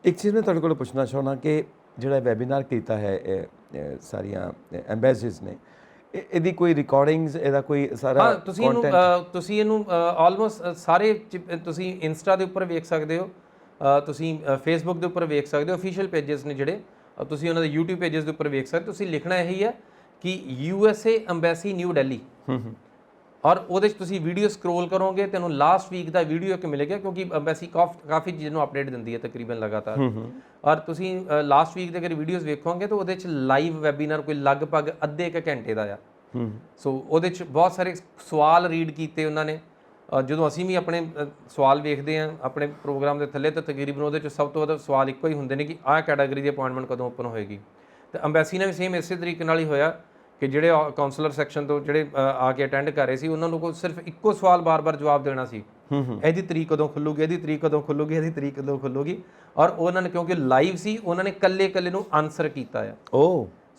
ਇੱਕ ਚੀਜ਼ ਮੈਂ ਤੁਹਾਡੇ ਕੋਲ ਪੁੱਛਣਾ ਚਾਹੁੰਦਾ ਕਿ ਜਿਹੜਾ ਵੈਬੀਨਾਰ ਕੀਤਾ ਹੈ ਸਾਰੀਆਂ ਐਮਬੈਸੀਜ਼ ਨੇ, ਇਹਦੀ ਕੋਈ ਰਿਕਾਰਡਿੰਗਸ, ਇਹਦਾ ਕੋਈ ਸਾਰਾ ਤੁਸੀਂ ਇਹਨੂੰ ਆਲਮੋਸਟ ਸਾਰੇ ਤੁਸੀਂ ਇੰਸਟਾ ਦੇ ਉੱਪਰ ਵੇਖ ਸਕਦੇ ਹੋ, ਤੁਸੀਂ ਫੇਸਬੁੱਕ ਦੇ ਉੱਪਰ ਵੇਖ ਸਕਦੇ ਹੋ, ਅਫੀਸ਼ੀਅਲ ਪੇजेस ਨੇ ਜਿਹੜੇ, ਤੁਸੀਂ ਉਹਨਾਂ ਦੇ YouTube ਪੇजेस ਦੇ ਉੱਪਰ ਵੇਖ ਸਕਦੇ। ਤੁਸੀਂ ਲਿਖਣਾ ਇਹੀ ਹੈ ਕਿ USA ਐਮਬੈਸੀ ਨਿਊ ਦਿੱਲੀ, ਔਰ ਉਹਦੇ 'ਚ ਤੁਸੀਂ ਵੀਡੀਓ ਸਕਰੋਲ ਕਰੋਗੇ ਤੁਹਾਨੂੰ ਲਾਸਟ ਵੀਕ ਦਾ ਵੀਡੀਓ ਇੱਕ ਮਿਲੇਗਾ, ਕਿਉਂਕਿ ਐਮਬੈਸੀ ਕਾਫੀ ਚੀਜ਼ਾਂ ਨੂੰ ਅਪਡੇਟ ਦਿੰਦੀ ਹੈ ਤਕਰੀਬਨ ਲਗਾਤਾਰ। ਔਰ ਤੁਸੀਂ ਲਾਸਟ ਵੀਕ ਦੇ ਅਗਰ ਵੀਡੀਓਜ਼ ਵੇਖੋਗੇ ਤਾਂ ਉਹਦੇ 'ਚ ਲਾਈਵ ਵੈਬੀਨਾਰ ਕੋਈ ਲਗਭਗ ਅੱਧੇ ਇੱਕ ਘੰਟੇ ਦਾ ਆ। ਸੋ ਉਹਦੇ 'ਚ ਬਹੁਤ ਸਾਰੇ ਸਵਾਲ ਰੀਡ ਕੀਤੇ ਉਹਨਾਂ ਨੇ। ਜਦੋਂ ਅਸੀਂ ਵੀ ਆਪਣੇ ਸਵਾਲ ਵੇਖਦੇ ਹਾਂ ਆਪਣੇ ਪ੍ਰੋਗਰਾਮ ਦੇ ਥੱਲੇ, ਤਾਂ ਤਕਰੀਬਨ ਉਹਦੇ 'ਚ ਸਭ ਤੋਂ ਵੱਧ ਸਵਾਲ ਇੱਕੋ ਹੀ ਹੁੰਦੇ ਨੇ ਕਿ ਆਹ ਕੈਟਾਗਰੀ ਦੀ ਅਪਾਇੰਟਮੈਂਟ ਕਦੋਂ ਓਪਨ ਹੋਏਗੀ। ਤੇ ਐਮਬੈਸੀ ਨਾਲ ਵੀ ਸੇਮ ਇਸੇ ਤਰੀਕੇ ਨਾਲ ਹੀ ਹੋਇਆ ਕਿ ਜਿਹੜੇ ਕਾਉਂਸਲਰ ਸੈਕਸ਼ਨ ਤੋਂ ਜਿਹੜੇ ਆ ਕੇ ਅਟੈਂਡ ਕਰ ਰਹੇ ਸੀ, ਉਹਨਾਂ ਨੂੰ ਸਿਰਫ ਇੱਕੋ ਸਵਾਲ ਬਾਰ-ਬਾਰ ਜਵਾਬ ਦੇਣਾ ਸੀ, ਇਹਦੀ ਤਰੀਕ ਕਦੋਂ ਖੁੱਲੂਗੀ, ਇਹਦੀ ਤਰੀਕ ਕਦੋਂ ਖੁੱਲੂਗੀ, ਇਹਦੀ ਤਰੀਕ ਕਦੋਂ ਖੁੱਲੂਗੀ। ਔਰ ਉਹਨਾਂ ਨੇ ਕਿਉਂਕਿ ਲਾਈਵ ਸੀ, ਉਹਨਾਂ ਨੇ ਕੱਲੇ ਨੂੰ ਆਨਸਰ ਕੀਤਾ ਆ।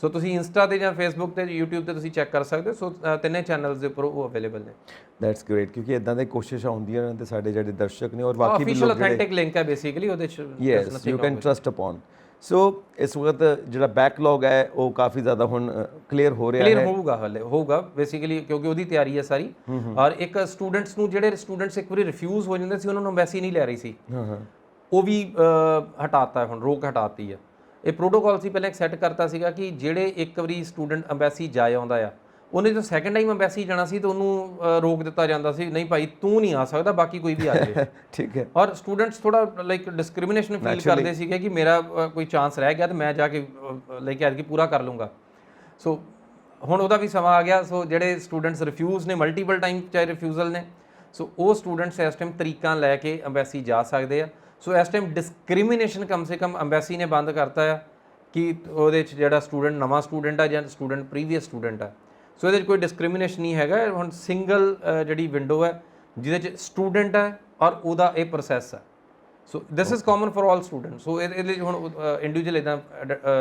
ਸੋ ਤੁਸੀਂ ਇੰਸਟਾ ਤੇ ਜਾਂ ਫੇਸਬੁੱਕ ਤੇ YouTube ਤੇ ਤੁਸੀਂ ਚੈੱਕ ਕਰ ਸਕਦੇ ਹੋ। ਸੋ ਤਿੰਨੇ ਚੈਨਲਸ ਦੇ ਉੱਪਰ ਉਹ ਅਵੇਲੇਬਲ ਨੇ। ਦੈਟਸ ਗ੍ਰੇਟ, ਕਿਉਂਕਿ ਇਦਾਂ ਦੇ ਕੋਸ਼ਿਸ਼ਾਂ ਹੁੰਦੀਆਂ ਨੇ ਤੇ ਸਾਡੇ ਜਿਹੜੇ ਦਰਸ਼ਕ ਨੇ ਔਰ ਵਾਕਈ ਵੀ ਅਫੀਸ਼ੀਅਲ ਅਥੈਂਟਿਕ ਲਿੰਕ ਹੈ ਬੇਸਿਕਲੀ ਉਹਦੇ ਚ। Yes, you can trust upon. So ਇਸ ਵਕਤ ਜਿਹੜਾ ਬੈਕਲੌਗ ਹੈ ਉਹ ਕਾਫੀ ਜ਼ਿਆਦਾ ਹੁਣ ਕਲੀਅਰ ਹੋ ਰਿਹਾ ਹੈ। ਕਲੀਅਰ ਹੋਊਗਾ, ਹਲੇ ਹੋਊਗਾ ਬੇਸਿਕਲੀ, ਕਿਉਂਕਿ ਉਹਦੀ ਤਿਆਰੀ ਹੈ ਸਾਰੀ। ਔਰ ਇੱਕ ਸਟੂਡੈਂਟਸ ਨੂੰ, ਜਿਹੜੇ ਸਟੂਡੈਂਟਸ ਇੱਕ ਵਾਰੀ ਰਿਫਿਊਜ਼ ਹੋ ਜਾਂਦੇ ਸੀ, ਉਹਨਾਂ ਨੂੰ ਐਮਬੈਸੀ ਨਹੀਂ ਲੈ ਰਹੀ ਸੀ, ਉਹ ਵੀ ਹਟਾਤਾ, ਹੁਣ ਰੋਕ ਹਟਾਤੀ ਹੈ। ਇਹ ਪ੍ਰੋਟੋਕਾਲ ਸੀ ਪਹਿਲਾਂ ਇੱਕ ਸੈੱਟ ਕਰਤਾ ਸੀਗਾ ਕਿ ਜਿਹੜੇ ਇੱਕ ਵਾਰੀ ਸਟੂਡੈਂਟ ਐਮਬੈਸੀ ਜਾ ਆਉਂਦਾ ਆ, ਉਹਨੇ ਜਦੋਂ ਸੈਕੰਡ ਟਾਈਮ ਐਮਬੈਸੀ ਜਾਣਾ ਸੀ ਤਾਂ ਉਹਨੂੰ ਰੋਕ ਦਿੱਤਾ ਜਾਂਦਾ ਸੀ, ਨਹੀਂ ਭਾਈ ਤੂੰ ਨਹੀਂ ਆ ਸਕਦਾ, ਬਾਕੀ ਕੋਈ ਵੀ ਆ ਜਾਵੇ। ਠੀਕ ਹੈ। ਔਰ ਸਟੂਡੈਂਟਸ ਥੋੜਾ ਲਾਈਕ ਡਿਸਕ੍ਰਿਮੀਨੇਸ਼ਨ ਫੀਲ ਕਰਦੇ ਸੀਗੇ ਕਿ ਮੇਰਾ ਕੋਈ ਚਾਂਸ ਰਹਿ ਗਿਆ ਤੇ ਮੈਂ ਜਾ ਕੇ ਲਾਈਕ ਐਤਕੀ ਪੂਰਾ ਕਰ ਲੂੰਗਾ। ਸੋ ਹੁਣ ਉਹਦਾ ਵੀ ਸਮਾਂ ਆ ਗਿਆ। ਸੋ ਜਿਹੜੇ ਸਟੂਡੈਂਟਸ ਰਿਫਿਊਜ਼ ਨੇ ਮਲਟੀਪਲ ਟਾਈਮ, ਚਾਹੇ ਰਿਫਿਊਜ਼ਲ ਨੇ, ਸੋ ਉਹ ਸਟੂਡੈਂਟਸ ਇਸ ਟਾਈਮ ਤਰੀਕਾਂ ਲੈ ਕੇ ਐਮਬੈਸੀ ਜਾ ਸਕਦੇ ਆ। ਸੋ ਇਸ ਟਾਈਮ ਡਿਸਕ੍ਰਿਮੀਨੇਸ਼ਨ ਕਮ ਸੇ ਕਮ ਐਮਬੈਸੀ ਨੇ ਬੰਦ ਕਰਤਾ ਆ ਕਿ ਉਹਦੇ 'ਚ ਜਿਹੜਾ ਸਟੂਡੈਂਟ ਨਵਾਂ ਸਟੂਡੈਂਟ ਆ ਜਾਂ ਸਟੂਡੈਂਟ ਪ੍ਰੀਵੀਅਸ ਸਟੂਡੈਂਟ ਆ, ਸੋ ਇਹਦੇ 'ਚ ਕੋਈ ਡਿਸਕ੍ਰਿਮੀਨੇਸ਼ਨ ਨਹੀਂ ਹੈਗਾ। ਹੁਣ ਸਿੰਗਲ ਜਿਹੜੀ ਵਿੰਡੋ ਹੈ ਜਿਹਦੇ 'ਚ ਸਟੂਡੈਂਟ ਹੈ ਔਰ ਉਹਦਾ ਇਹ ਪ੍ਰੋਸੈਸ ਹੈ। So this is common for all students. So ਇਹਦੇ ਹੁਣ ਇੰਡੀਵਿਜੂਅਲ ਇਦਾਂ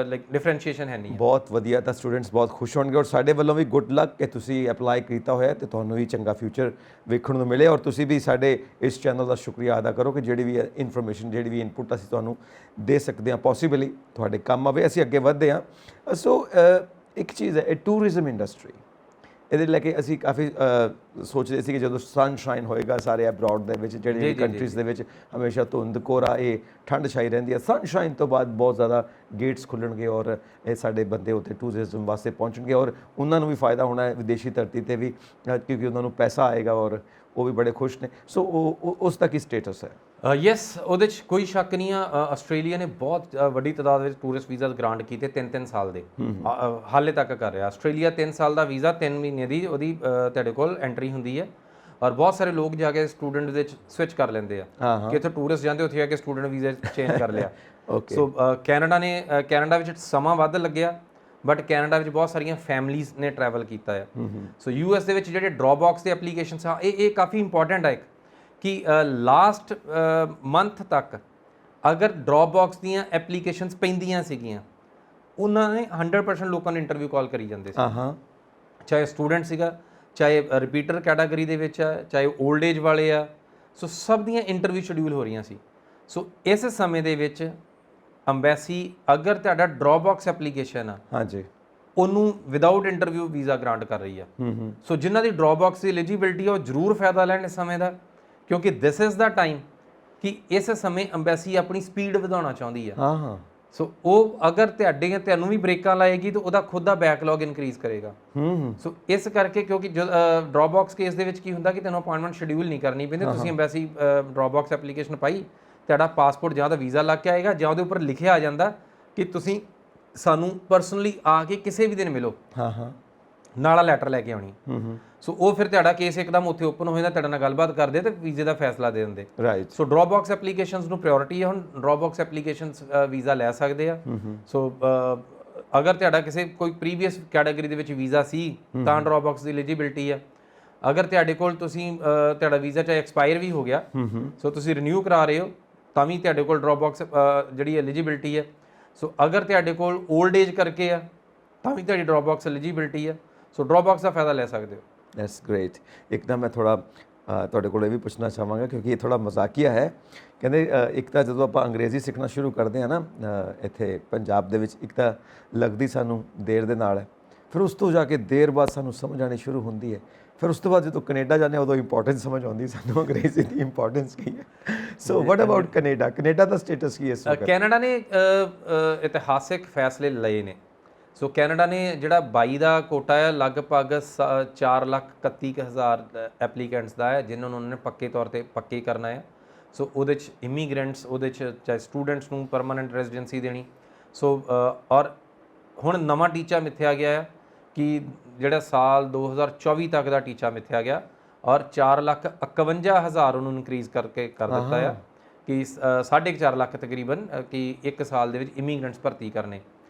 ਲਾਈਕ ਡਿਫਰੈਂਸ਼ੀਏਸ਼ਨ ਹੈ ਨਹੀਂ। ਬਹੁਤ ਵਧੀਆ, ਤਾਂ ਸਟੂਡੈਂਟਸ ਬਹੁਤ ਖੁਸ਼ ਹੋਣਗੇ ਔਰ ਸਾਡੇ ਵੱਲੋਂ ਵੀ ਗੁੱਡ ਲੱਕ ਕਿ ਤੁਸੀਂ ਅਪਲਾਈ ਕੀਤਾ ਹੋਇਆ ਤੇ ਤੁਹਾਨੂੰ ਵੀ ਚੰਗਾ ਫਿਊਚਰ ਵੇਖਣ ਨੂੰ ਮਿਲੇ। ਔਰ ਤੁਸੀਂ ਵੀ ਸਾਡੇ ਇਸ ਚੈਨਲ ਦਾ ਸ਼ੁਕਰੀਆ ਅਦਾ ਕਰੋ ਕਿ ਜਿਹੜੀ ਵੀ ਇਨਫੋਰਮੇਸ਼ਨ, ਜਿਹੜੀ ਵੀ ਇਨਪੁਟ ਅਸੀਂ ਤੁਹਾਨੂੰ ਦੇ ਸਕਦੇ ਹਾਂ, ਪੋਸੀਬਲੀ ਤੁਹਾਡੇ ਕੰਮ ਆਵੇ। ਅਸੀਂ ਅੱਗੇ ਵਧਦੇ ਹਾਂ। ਸੋ ਇੱਕ ਚੀਜ਼ ਹੈ, ਇਹ ਟੂਰਿਜ਼ਮ ਇੰਡਸਟਰੀ, ਇਹਦੇ ਲੈ ਕੇ ਅਸੀਂ ਕਾਫੀ ਸੋਚਦੇ ਸੀ ਕਿ ਜਦੋਂ ਸਨਸ਼ਾਈਨ ਹੋਏਗਾ ਸਾਰੇ ਅਬਰੋਡ ਦੇ ਵਿੱਚ, ਜਿਹੜੀ ਕੰਟਰੀਜ਼ ਦੇ ਵਿੱਚ ਹਮੇਸ਼ਾ ਧੁੰਦ ਕੋਹਰਾ, ਇਹ ਠੰਡ ਛਾਈ ਰਹਿੰਦੀ ਹੈ, ਸਨਸ਼ਾਈਨ ਤੋਂ ਬਾਅਦ ਬਹੁਤ ਜ਼ਿਆਦਾ ਗੇਟਸ ਖੁੱਲ੍ਹਣਗੇ ਔਰ ਇਹ ਸਾਡੇ ਬੰਦੇ ਉੱਥੇ ਟੂਰਿਜ਼ਮ ਵਾਸਤੇ ਪਹੁੰਚਣਗੇ ਔਰ ਉਹਨਾਂ ਨੂੰ ਵੀ ਫਾਇਦਾ ਹੋਣਾ ਹੈ ਵਿਦੇਸ਼ੀ ਧਰਤੀ 'ਤੇ ਵੀ, ਕਿਉਂਕਿ ਉਹਨਾਂ ਨੂੰ ਪੈਸਾ ਆਏਗਾ ਔਰ ਉਹ ਵੀ ਬੜੇ ਖੁਸ਼ ਨੇ। ਸੋ ਉਸ ਦਾ ਕੀ ਸਟੇਟਸ ਹੈ? ਯੈਸ, ਉਹਦੇ 'ਚ ਕੋਈ ਸ਼ੱਕ ਨਹੀਂ ਆ। ਆਸਟ੍ਰੇਲੀਆ ਨੇ ਬਹੁਤ ਵੱਡੀ ਤਾਦਾਦ ਵਿੱਚ ਟੂਰਿਸਟ ਵੀਜ਼ਾ ਗ੍ਰਾਂਟ ਕੀਤੇ 3-3 ਸਾਲ ਦੇ, ਹਾਲੇ ਤੱਕ ਕਰ ਰਿਹਾ। ਆਸਟ੍ਰੇਲੀਆ 3 ਸਾਲ ਦਾ ਵੀਜ਼ਾ, 3 ਮਹੀਨੇ ਦੀ ਉਹਦੀ ਤੁਹਾਡੇ ਕੋਲ ਐਂਟਰੀ ਹੁੰਦੀ ਹੈ। ਔਰ ਬਹੁਤ ਸਾਰੇ ਲੋਕ ਜਾ ਕੇ ਸਟੂਡੈਂਟ ਦੇ ਵਿੱਚ ਸਵਿਚ ਕਰ ਲੈਂਦੇ ਆ ਕਿ ਇੱਥੇ ਟੂਰਿਸਟ ਜਾਂਦੇ, ਉੱਥੇ ਆ ਕੇ ਸਟੂਡੈਂਟ ਵੀਜ਼ਾ ਚੇਂਜ ਕਰ ਲਿਆ। ਸੋ ਕੈਨੇਡਾ ਵਿੱਚ ਸਮਾਂ ਵੱਧ ਲੱਗਿਆ, ਬਟ ਕੈਨੇਡਾ ਵਿੱਚ ਬਹੁਤ ਸਾਰੀਆਂ ਫੈਮਲੀਜ਼ ਨੇ ਟਰੈਵਲ ਕੀਤਾ ਹੈ। ਸੋ US ਦੇ ਵਿੱਚ ਜਿਹੜੇ ਡ੍ਰੌਪਬਾਕਸ ਦੇ ਐਪਲੀਕੇਸ਼ਨਸ ਆ, ਇਹ ਕਾਫੀ ਇੰਪੋਰਟੈਂਟ ਹੈ ਕਿ ਲਾਸਟ ਮੰਥ ਤੱਕ ਅਗਰ ਡ੍ਰੌਪਬਾਕਸ ਦੀਆਂ ਐਪਲੀਕੇਸ਼ਨਸ ਪੈਂਦੀਆਂ ਸੀਗੀਆਂ, ਉਹਨਾਂ ਨੇ 100% ਲੋਕਾਂ ਨੂੰ ਇੰਟਰਵਿਊ ਕਾਲ ਕਰੀ ਜਾਂਦੇ ਸੀ, ਚਾਹੇ ਸਟੂਡੈਂਟ ਸੀਗਾ, ਚਾਹੇ ਰਿਪੀਟਰ ਕੈਟਾਗਰੀ ਦੇ ਵਿੱਚ ਆ, ਚਾਹੇ 올ਡ ਏਜ ਵਾਲੇ ਆ। ਸੋ ਸਭ ਦੀਆਂ ਇੰਟਰਵਿਊ ਸ਼ਡਿਊਲ ਹੋ ਰਹੀਆਂ ਸੀ। ਸੋ ਇਸ ਸਮੇਂ ਦੇ ਵਿੱਚ ਐਮਬੈਸੀ ਅਗਰ ਤੁਹਾਡਾ ਡ੍ਰੌਪਬਾਕਸ ਐਪਲੀਕੇਸ਼ਨ ਆ, ਹਾਂਜੀ, ਉਹਨੂੰ ਵਿਦਆਊਟ ਇੰਟਰਵਿਊ ਵੀਜ਼ਾ ਗ੍ਰਾਂਟ ਕਰ ਰਹੀ ਆ। ਸੋ ਜਿਨ੍ਹਾਂ ਦੀ ਡ੍ਰੌਪਬਾਕਸ ਦੀ ਐਲੀਜੀਬਿਲਟੀ ਆ, ਉਹ ਜ਼ਰੂਰ ਫਾਇਦਾ ਲੈਣ ਇਸ ਸਮੇਂ ਦਾ, ਕਿਉਂਕਿ ਦਿਸ ਇਜ਼ ਦਾ ਟਾਈਮ ਕਿ ਇਸ ਸਮੇਂ ਐਮਬੈਸੀ ਆਪਣੀ ਸਪੀਡ ਵਧਾਉਣਾ ਚਾਹੁੰਦੀ ਆ। ਸੋ ਉਹ ਅਗਰ ਤੁਹਾਨੂੰ ਵੀ ਬ੍ਰੇਕਾਂ ਲਾਏਗੀ ਤਾਂ ਉਹਦਾ ਖੁਦ ਦਾ ਬੈਕਲੌਗ ਇਨਕਰੀਜ਼ ਕਰੇਗਾ। ਸੋ ਇਸ ਕਰਕੇ, ਕਿਉਂਕਿ ਡ੍ਰੌਪਬਾਕਸ ਕੇਸ ਦੇ ਵਿੱਚ ਕੀ ਹੁੰਦਾ ਕਿ ਤੁਹਾਨੂੰ ਅਪਾਇੰਟਮੈਂਟ ਸ਼ਡਿਊਲ ਨਹੀਂ ਕਰਨੀ ਪੈਂਦੀ। ਤੁਸੀਂ ਐਮਬੈਸੀ ਡ੍ਰੌਪਬਾਕਸ ਐਪਲੀਕੇਸ਼ਨ ਪਾਈ, ਤੁਹਾਡਾ ਪਾਸਪੋਰਟ ਜਾਂ ਤਾਂ ਵੀਜ਼ਾ ਲੱਗ ਕੇ ਆਏਗਾ ਜਾਂ ਉਹਦੇ ਉੱਪਰ ਲਿਖਿਆ ਆ ਜਾਂਦਾ ਕਿ ਤੁਸੀਂ ਸਾਨੂੰ ਪਰਸਨਲੀ ਆ ਕੇ ਕਿਸੇ ਵੀ ਦਿਨ ਮਿਲੋ, ਨਾਲਾ ਲੈਟਰ ਲੈ ਕੇ ਆਉਣੀ। ਸੋ ਉਹ ਫਿਰ ਤੁਹਾਡਾ ਕੇਸ ਇੱਕਦਮ ਉੱਥੇ ਓਪਨ ਹੋ ਜਾਂਦਾ, ਤੁਹਾਡੇ ਨਾਲ ਗੱਲਬਾਤ ਕਰਦੇ ਤੇ ਵੀਜ਼ੇ ਦਾ ਫੈਸਲਾ ਦੇ ਦਿੰਦੇ। ਰਾਈਟ। ਸੋ ਡ੍ਰੌਪਬਾਕਸ ਐਪਲੀਕੇਸ਼ਨਸ ਨੂੰ ਪ੍ਰਾਇੋਰਟੀ ਹੈ। ਹੁਣ ਡ੍ਰੌਪਬਾਕਸ ਐਪਲੀਕੇਸ਼ਨਸ ਵੀਜ਼ਾ ਲੈ ਸਕਦੇ ਆ। ਸੋ ਅਗਰ ਤੁਹਾਡਾ ਕੋਈ ਪ੍ਰੀਵੀਅਸ ਕੈਟਾਗਰੀ ਦੇ ਵਿੱਚ ਵੀਜ਼ਾ ਸੀ ਤਾਂ ਡ੍ਰੌਪਬਾਕਸ ਦੀ ਐਲੀਜੀਬਿਲਟੀ ਆ। ਅਗਰ ਤੁਹਾਡੇ ਕੋਲ ਤੁਸੀਂ ਤੁਹਾਡਾ ਵੀਜ਼ਾ ਚਾਹੇ ਐਕਸਪਾਇਰ ਵੀ ਹੋ ਗਿਆ, ਸੋ ਤੁਸੀਂ ਰੀਨਿਊ ਕਰਾ ਰਹੇ ਹੋ ਤਾਂ ਵੀ ਤੁਹਾਡੇ ਕੋਲ ਡ੍ਰੌਪ ਬਾਕਸ ਜਿਹੜੀ ਐਲੀਜੀਬਿਲਟੀ ਹੈ। ਸੋ ਅਗਰ ਤੁਹਾਡੇ ਕੋਲ 올ਡ ਏਜ ਕਰਕੇ ਆ ਤਾਂ ਵੀ ਤੁਹਾਡੀ ਡ੍ਰੌਪ ਬਾਕਸ ਐਲੀਜੀਬਿਲਟੀ ਹੈ। ਸੋ ਡ੍ਰੌਪ ਬਾਕਸ ਦਾ ਫਾਇਦਾ ਲੈ ਸਕਦੇ ਹੋ। That's great. ਇੱਕ ਨਾ ਮੈਂ ਥੋੜਾ ਤੁਹਾਡੇ ਕੋਲ ਇਹ ਵੀ ਪੁੱਛਣਾ ਚਾਹਾਂਗਾ ਕਿਉਂਕਿ ਇਹ ਥੋੜਾ ਮਜ਼ਾਕੀਆ ਹੈ। ਕਹਿੰਦੇ ਇੱਕ ਤਾਂ ਜਦੋਂ ਆਪਾਂ ਅੰਗਰੇਜ਼ੀ ਸਿੱਖਣਾ ਸ਼ੁਰੂ ਕਰਦੇ ਹਾਂ ਨਾ ਇੱਥੇ ਪੰਜਾਬ ਦੇ ਵਿੱਚ, ਇੱਕ ਤਾਂ ਲੱਗਦੀ ਸਾਨੂੰ ਦੇਰ ਦੇ ਨਾਲ ਹੈ, ਫਿਰ ਉਸ ਤੋਂ ਜਾ ਕੇ ਦੇਰ ਬਾਅਦ ਸਾਨੂੰ ਸਮਝ ਆਉਣੀ ਸ਼ੁਰੂ ਹੁੰਦੀ ਹੈ। ਫਿਰ ਉਸ ਤੋਂ ਬਾਅਦ ਜਦੋਂ ਕੈਨੇਡਾ ਜਾਂਦੇ ਹਾਂ ਉਦੋਂ ਇੰਪੋਰਟੈਂਸ ਸਮਝ ਆਉਂਦੀ ਸਾਨੂੰ ਅੰਗਰੇਜ਼ੀ ਦੀ ਇੰਪੋਰਟੈਂਸ ਕੀ ਹੈ। So what about Canada? Canada ਦਾ ਸਟੇਟਸ ਕੀ ਹੈ ਇਸ ਵਕਤ? ਕੈਨੇਡਾ ਨੇ ਇਤਿਹਾਸਿਕ ਫੈਸਲੇ ਲਏ ਨੇ। ਸੋ ਕੈਨੇਡਾ ਨੇ ਜਿਹੜਾ 22 ਦਾ ਕੋਟਾ ਹੈ, ਲਗਭਗ 4,31,000 ਐਪਲੀਕੈਂਟਸ ਦਾ ਹੈ ਜਿਨ੍ਹਾਂ ਨੂੰ ਉਹਨਾਂ ਨੇ ਪੱਕੇ ਤੌਰ ਤੇ ਪੱਕੇ ਕਰਨਾ ਹੈ। ਸੋ ਉਹਦੇ 'ਚ ਇਮੀਗ੍ਰੈਂਟਸ, ਉਹਦੇ 'ਚ ਚਾਹੇ ਸਟੂਡੈਂਟਸ ਨੂੰ ਪਰਮਾਨੈਂਟ ਰੈਜ਼ੀਡੈਂਸੀ ਦੇਣੀ। ਸੋ ਔਰ ਹੁਣ ਨਵਾਂ ਟੀਚਾ ਮਿੱਥਿਆ ਗਿਆ ਹੈ ਕਿ ਜਿਹੜਾ ਸਾਲ 2024 ਤੱਕ ਦਾ ਟੀਚਾ ਮਿੱਥਿਆ ਗਿਆ ਔਰ 4,51,000 ਉਹਨੂੰ ਇਨਕਰੀਜ਼ ਕਰਕੇ ਕਰ ਦਿੱਤਾ ਆ ਕਿ 4.5 ਲੱਖ ਤਕਰੀਬਨ ਕਿ ਇੱਕ ਸਾਲ ਦੇ ਵਿੱਚ ਇਮੀਗ੍ਰੈਂਟਸ ਭਰਤੀ ਕਰਨੇ।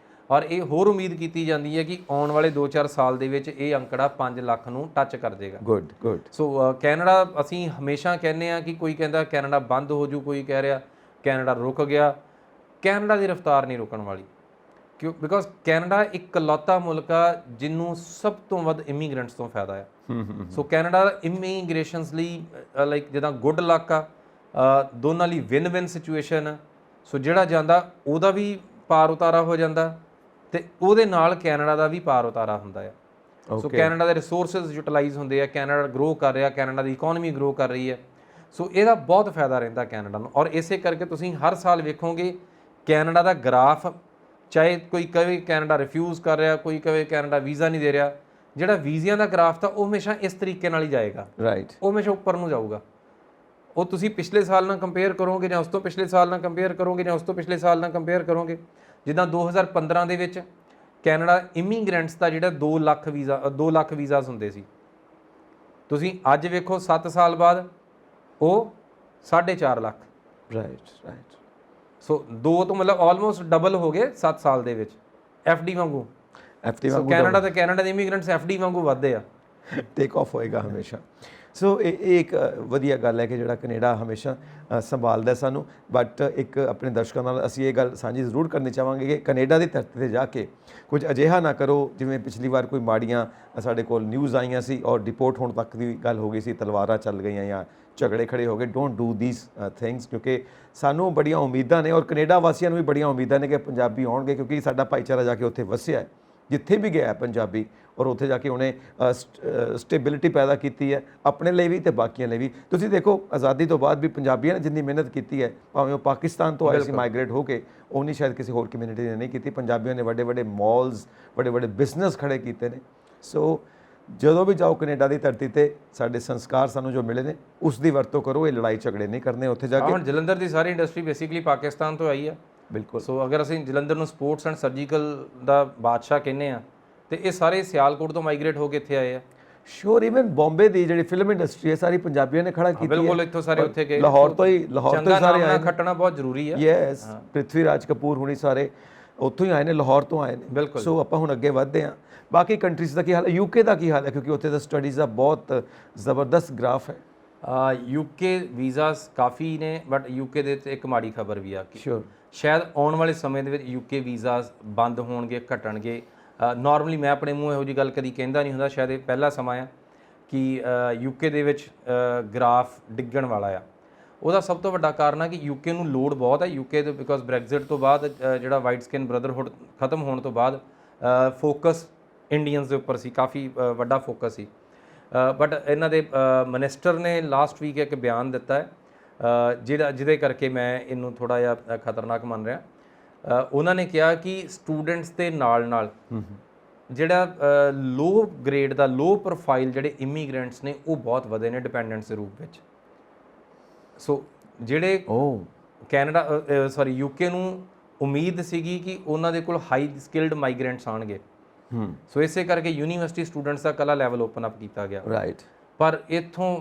ਔਰ ਇਹ ਹੋਰ ਉਮੀਦ ਕੀਤੀ ਜਾਂਦੀ ਹੈ ਕਿ ਆਉਣ ਵਾਲੇ 2-4 ਸਾਲ ਦੇ ਵਿੱਚ ਇਹ ਅੰਕੜਾ 5 ਲੱਖ ਨੂੰ ਟੱਚ ਕਰ ਜਾਏਗਾ। ਗੁੱਡ। ਸੋ ਕੈਨੇਡਾ, ਅਸੀਂ ਹਮੇਸ਼ਾ ਕਹਿੰਦੇ ਆ ਕਿ ਕੋਈ ਕਹਿੰਦਾ ਕੈਨੇਡਾ ਬੰਦ ਹੋ ਜੂ, ਕੋਈ ਕਹਿ ਰਿਹਾ ਕੈਨੇਡਾ ਰੁਕ ਗਿਆ। ਕੈਨੇਡਾ ਦੀ ਰਫ਼ਤਾਰ ਨਹੀਂ ਰੁਕਣ ਵਾਲੀ, ਕਿਉਂ? ਬਿਕੋਜ਼ ਕੈਨੇਡਾ ਇੱਕ ਇਕਲੌਤਾ ਮੁਲਕ ਆ ਜਿਹਨੂੰ ਸਭ ਤੋਂ ਵੱਧ ਇਮੀਗ੍ਰੈਂਟਸ ਤੋਂ ਫਾਇਦਾ ਹੈ। ਸੋ ਕੈਨੇਡਾ ਦਾ ਇਮੀਗ੍ਰੇਸ਼ਨਸ ਲਈ ਲਾਈਕ ਜਿੱਦਾਂ ਗੁੱਡ ਲੱਕ ਆ, ਦੋਨਾਂ ਲਈ ਵਿਨ ਸਿਚੁਏਸ਼ਨ। ਸੋ ਜਿਹੜਾ ਜਾਂਦਾ ਉਹਦਾ ਵੀ ਪਾਰ ਉਤਾਰਾ ਹੋ ਜਾਂਦਾ ਤੇ ਉਹਦੇ ਨਾਲ ਕੈਨੇਡਾ ਦਾ ਵੀ ਪਾਰ ਉਤਾਰਾ ਹੁੰਦਾ ਹੈ। ਸੋ ਕੈਨੇਡਾ ਦੇ ਰਿਸੋਰਸਿਸ ਯੂਟਿਲਾਈਜ਼ ਹੁੰਦੇ ਆ, ਕੈਨੇਡਾ ਗਰੋ ਕਰ ਰਿਹਾ, ਕੈਨੇਡਾ ਦੀ ਇਕਨੋਮੀ ਗਰੋ ਕਰ ਰਹੀ ਹੈ। ਸੋ ਇਹਦਾ ਬਹੁਤ ਫਾਇਦਾ ਰਹਿੰਦਾ ਕੈਨੇਡਾ ਨੂੰ। ਔਰ ਇਸੇ ਕਰਕੇ ਤੁਸੀਂ ਹਰ ਸਾਲ ਵੇਖੋਗੇ ਕੈਨੇਡਾ ਦਾ ਗ੍ਰਾਫ, ਚਾਹੇ ਕੋਈ ਕਹੇ ਕੈਨੇਡਾ ਰਿਫਿਊਜ਼ ਕਰ ਰਿਹਾ, ਕੋਈ ਕਹੇ ਕੈਨੇਡਾ ਵੀਜ਼ਾ ਨਹੀਂ ਦੇ ਰਿਹਾ, ਜਿਹੜਾ ਵੀਜ਼ਿਆਂ ਦਾ ਗ੍ਰਾਫ ਤਾਂ ਉਹ ਹਮੇਸ਼ਾ ਇਸ ਤਰੀਕੇ ਨਾਲ ਹੀ ਜਾਏਗਾ। ਰਾਈਟ। ਉਹ ਹਮੇਸ਼ਾ ਉੱਪਰ ਨੂੰ ਜਾਊਗਾ। ਉਹ ਤੁਸੀਂ ਪਿਛਲੇ ਸਾਲ ਨਾਲ ਕੰਪੇਅਰ ਕਰੋਗੇ ਜਾਂ ਉਸ ਤੋਂ ਪਿਛਲੇ ਸਾਲ ਨਾਲ ਕੰਪੇਅਰ ਕਰੋਗੇ ਜਾਂ ਉਸ ਤੋਂ ਪਿਛਲੇ ਸਾਲ ਨਾਲ ਕੰਪੇਅਰ ਕਰੋਗੇ। ਜਿੱਦਾਂ 2015 ਦੇ ਵਿੱਚ ਕੈਨੇਡਾ ਇਮੀਗ੍ਰੈਂਟਸ ਦਾ ਜਿਹੜਾ 2 ਲੱਖ ਵੀਜ਼ਾਸ ਹੁੰਦੇ ਸੀ, ਤੁਸੀਂ ਅੱਜ ਵੇਖੋ 7 ਸਾਲ ਬਾਅਦ ਉਹ 4.5 ਲੱਖ। ਰਾਈਟ। ਸੋ 2 ਤੋਂ ਮਤਲਬ ਆਲਮੋਸਟ ਡਬਲ ਹੋ ਗਏ 7 ਸਾਲ ਦੇ ਵਿੱਚ, ਐਫਡੀ ਵਾਂਗੂ। ਸੋ ਕੈਨੇਡਾ ਦੇ ਇਮੀਗ੍ਰੈਂਟਸ ਐਫਡੀ ਵਾਂਗੂ ਵੱਧਦੇ ਆ। ਟੇਕ ਆਫ ਹੋਏਗਾ ਹਮੇਸ਼ਾ। ਸੋ ਇਹ ਇੱਕ ਵਧੀਆ ਗੱਲ ਹੈ ਕਿ ਜਿਹੜਾ ਕੈਨੇਡਾ ਹਮੇਸ਼ਾ ਸੰਭਾਲਦਾ ਸਾਨੂੰ। ਬਟ ਇੱਕ ਆਪਣੇ ਦਰਸ਼ਕਾਂ ਨਾਲ ਅਸੀਂ ਇਹ ਗੱਲ ਸਾਂਝੀ ਜ਼ਰੂਰ ਕਰਨੀ ਚਾਹਾਂਗੇ ਕਿ ਕੈਨੇਡਾ ਦੀ ਧਰਤੀ 'ਤੇ ਜਾ ਕੇ ਕੁਝ ਅਜਿਹਾ ਨਾ ਕਰੋ ਜਿਵੇਂ ਪਿਛਲੀ ਵਾਰ ਕੋਈ ਮਾੜੀਆਂ ਸਾਡੇ ਕੋਲ ਨਿਊਜ਼ ਆਈਆਂ ਸੀ ਔਰ ਡਿਪੋਰਟ ਹੋਣ ਤੱਕ ਦੀ ਗੱਲ ਹੋ ਗਈ ਸੀ, ਤਲਵਾਰਾਂ ਚੱਲ ਗਈਆਂ ਜਾਂ ਝਗੜੇ ਖੜੇ ਹੋ ਗਏ। ਡੋਂਟ ਡੂ ਥੀਸ ਥਿੰਗਸ, ਕਿਉਂਕਿ ਸਾਨੂੰ ਬੜੀਆਂ ਉਮੀਦਾਂ ਨੇ ਔਰ ਕੈਨੇਡਾ ਵਾਸੀਆਂ ਨੂੰ ਵੀ ਬੜੀਆਂ ਉਮੀਦਾਂ ਨੇ ਕਿ ਪੰਜਾਬੀ ਆਉਣਗੇ, ਕਿਉਂਕਿ ਸਾਡਾ ਭਾਈਚਾਰਾ ਜਾ ਕੇ ਉੱਥੇ ਵਸਿਆ ਹੈ, ਜਿੱਥੇ ਵੀ ਗਿਆ ਪੰਜਾਬੀ, ਔਰ ਉੱਥੇ ਜਾ ਕੇ ਉਹਨੇ ਸਟੇਬਿਲਿਟੀ ਪੈਦਾ ਕੀਤੀ ਹੈ ਆਪਣੇ ਲਈ ਵੀ ਤੇ ਬਾਕੀਆਂ ਲਈ ਵੀ। ਤੁਸੀਂ ਦੇਖੋ ਆਜ਼ਾਦੀ ਤੋਂ ਬਾਅਦ ਵੀ ਪੰਜਾਬੀਆਂ ਨੇ ਜਿੰਨੀ ਮਿਹਨਤ ਕੀਤੀ ਹੈ, ਭਾਵੇਂ ਉਹ ਪਾਕਿਸਤਾਨ ਤੋਂ ਆਏ ਸੀ ਮਾਈਗ੍ਰੇਟ ਹੋ ਕੇ, ਉਹ ਨਹੀਂ ਸ਼ਾਇਦ ਕਿਸੇ ਹੋਰ ਕਮਿਊਨਿਟੀ ਨੇ ਨਹੀਂ ਕੀਤੀ। ਪੰਜਾਬੀਆਂ ਨੇ ਵੱਡੇ ਮਾਲਸ, ਵੱਡੇ ਬਿਜ਼ਨਸ ਖੜੇ ਕੀਤੇ ਨੇ। ਸੋ ਜਦੋਂ ਵੀ ਜਾਓ ਕੈਨੇਡਾ ਦੀ ਧਰਤੀ ਤੇ, ਸਾਡੇ ਸੰਸਕਾਰ ਸਾਨੂੰ ਜੋ ਮਿਲੇ ਨੇ ਉਸ ਦੀ ਵਰਤੋਂ ਕਰੋ। ਇਹ ਲੜਾਈ ਝਗੜੇ ਨਹੀਂ ਕਰਨੇ ਉੱਥੇ ਜਾ ਕੇ। ਹੁਣ ਜਲੰਧਰ ਦੀ ਸਾਰੀ ਇੰਡਸਟਰੀ ਬੇਸਿਕਲੀ ਪਾਕਿਸਤਾਨ ਤੋਂ ਆਈ ਆ। ਬਿਲਕੁਲ। ਸੋ ਅਗਰ ਅਸੀਂ ਜਲੰਧਰ ਨੂੰ ਸਪੋਰਟਸ ਐਂਡ ਸਰਜੀਕਲ ਦਾ ਬਾਦਸ਼ਾਹ ਕਹਿੰਦੇ ਆ ਤੇ ਇਹ ਸਾਰੇ ਸਿਆਲਕੋਟ ਤੋਂ ਮਾਈਗ੍ਰੇਟ ਹੋ ਕੇ ਇੱਥੇ ਆਏ ਆ। ਸ਼ੋਰ ਈਵਨ ਬੰਬੇ ਦੀ ਜਿਹੜੀ ਫਿਲਮ ਇੰਡਸਟਰੀ ਹੈ ਸਾਰੀ ਪੰਜਾਬੀਆਂ ਨੇ ਖੜਾ ਕੀਤੀ ਹੈ। ਬਿਲਕੁਲ, ਇੱਥੋਂ ਸਾਰੇ ਉੱਥੇ ਗਏ। ਲਾਹੌਰ ਤੋਂ ਸਾਰੇ ਆਏ। ਖੱਟਣਾ ਬਹੁਤ ਜ਼ਰੂਰੀ ਹੈ। ਯੈਸ, ਪ੍ਰਿਥਵੀ ਰਾਜ ਕਪੂਰ ਹੁਣੀ ਸਾਰੇ ਉੱਥੋਂ ਹੀ ਆਏ ਨੇ, ਲਾਹੌਰ ਤੋਂ ਆਏ ਨੇ। ਬਿਲਕੁਲ। ਸੋ ਆਪਾਂ ਹੁਣ ਅੱਗੇ ਵਧਦੇ ਹਾਂ। ਬਾਕੀ ਕੰਟਰੀਜ਼ ਦਾ ਕੀ ਹਾਲ ਹੈ? ਯੂਕੇ ਦਾ ਕੀ ਹਾਲ ਹੈ? ਕਿਉਂਕਿ ਉੱਥੇ ਦਾ ਸਟੱਡੀਜ਼ ਦਾ ਬਹੁਤ ਜ਼ਬਰਦਸਤ ਗ੍ਰਾਫ ਹੈ। ਯੂਕੇ ਵੀਜ਼ਾਸ ਕਾਫੀ ਨੇ, ਬਟ ਯੂਕੇ ਦੇ ਤੇ ਇੱਕ ਮਾੜੀ ਖਬਰ ਵੀ ਆ ਕਿ ਸ਼ੋਰ ਸ਼ਾਇਦ ਆਉਣ ਵਾਲੇ ਸਮੇਂ ਦੇ ਵਿੱਚ ਯੂਕੇ ਵੀਜ਼ਾਸ ਬੰਦ ਹੋਣਗੇ, ਘਟਣਗੇ। ਨਾਰਮਲੀ ਮੈਂ ਆਪਣੇ ਮੂੰਹ ਇਹੋ ਜਿਹੀ ਗੱਲ ਕਦੀ ਕਹਿੰਦਾ ਨਹੀਂ ਹੁੰਦਾ, ਸ਼ਾਇਦ ਇਹ ਪਹਿਲਾ ਸਮਾਂ ਆ ਕਿ ਯੂਕੇ ਦੇ ਵਿੱਚ ਗ੍ਰਾਫ ਡਿੱਗਣ ਵਾਲਾ ਆ। ਉਹਦਾ ਸਭ ਤੋਂ ਵੱਡਾ ਕਾਰਨ ਆ ਕਿ ਯੂਕੇ ਨੂੰ ਲੋੜ ਬਹੁਤ ਹੈ। ਯੂਕੇ ਦੇ ਬਿਕੋਜ਼ ਬ੍ਰੈਗਜ਼ਿਟ ਤੋਂ ਬਾਅਦ ਜਿਹੜਾ ਵਾਈਟ ਸਕਿਨ ਬ੍ਰਦਰਹੁੱਡ ਖਤਮ ਹੋਣ ਤੋਂ ਬਾਅਦ ਫੋਕਸ ਇੰਡੀਅਨਸ ਦੇ ਉੱਪਰ ਸੀ, ਕਾਫੀ ਵੱਡਾ ਫੋਕਸ ਸੀ। ਬਟ ਇਹਨਾਂ ਦੇ ਮਿਨਿਸਟਰ ਨੇ ਲਾਸਟ ਵੀਕ ਇੱਕ ਬਿਆਨ ਦਿੱਤਾ ਹੈ ਜਿਹਦੇ ਕਰਕੇ ਮੈਂ ਇਹਨੂੰ ਥੋੜ੍ਹਾ ਜਿਹਾ ਖਤਰਨਾਕ ਮੰਨ ਰਿਹਾ। ਉਹਨਾਂ ਨੇ ਕਿਹਾ ਕਿ ਸਟੂਡੈਂਟਸ ਦੇ ਨਾਲ ਜਿਹੜਾ ਲੋ ਗ੍ਰੇਡ ਦਾ, ਲੋ ਪ੍ਰੋਫਾਈਲ ਜਿਹੜੇ ਇਮੀਗ੍ਰੈਂਟਸ ਨੇ ਉਹ ਬਹੁਤ ਵਧੇ ਨੇ ਡਿਪੈਂਡੈਂਟਸ ਦੇ ਰੂਪ ਵਿੱਚ। ਸੋ ਜਿਹੜੇ ਕੈਨੇਡਾ ਯੂਕੇ ਨੂੰ ਉਮੀਦ ਸੀਗੀ ਕਿ ਉਹਨਾਂ ਦੇ ਕੋਲ ਹਾਈ ਸਕਿਲਡ ਮਾਈਗ੍ਰੈਂਟਸ ਆਉਣਗੇ। ਸੋ ਇਸੇ ਕਰਕੇ ਯੂਨੀਵਰਸਿਟੀ ਸਟੂਡੈਂਟਸ ਦਾ ਇਕੱਲਾ ਲੈਵਲ ਓਪਨ ਅਪ ਕੀਤਾ ਗਿਆ। ਰਾਈਟ। ਪਰ ਇੱਥੋਂ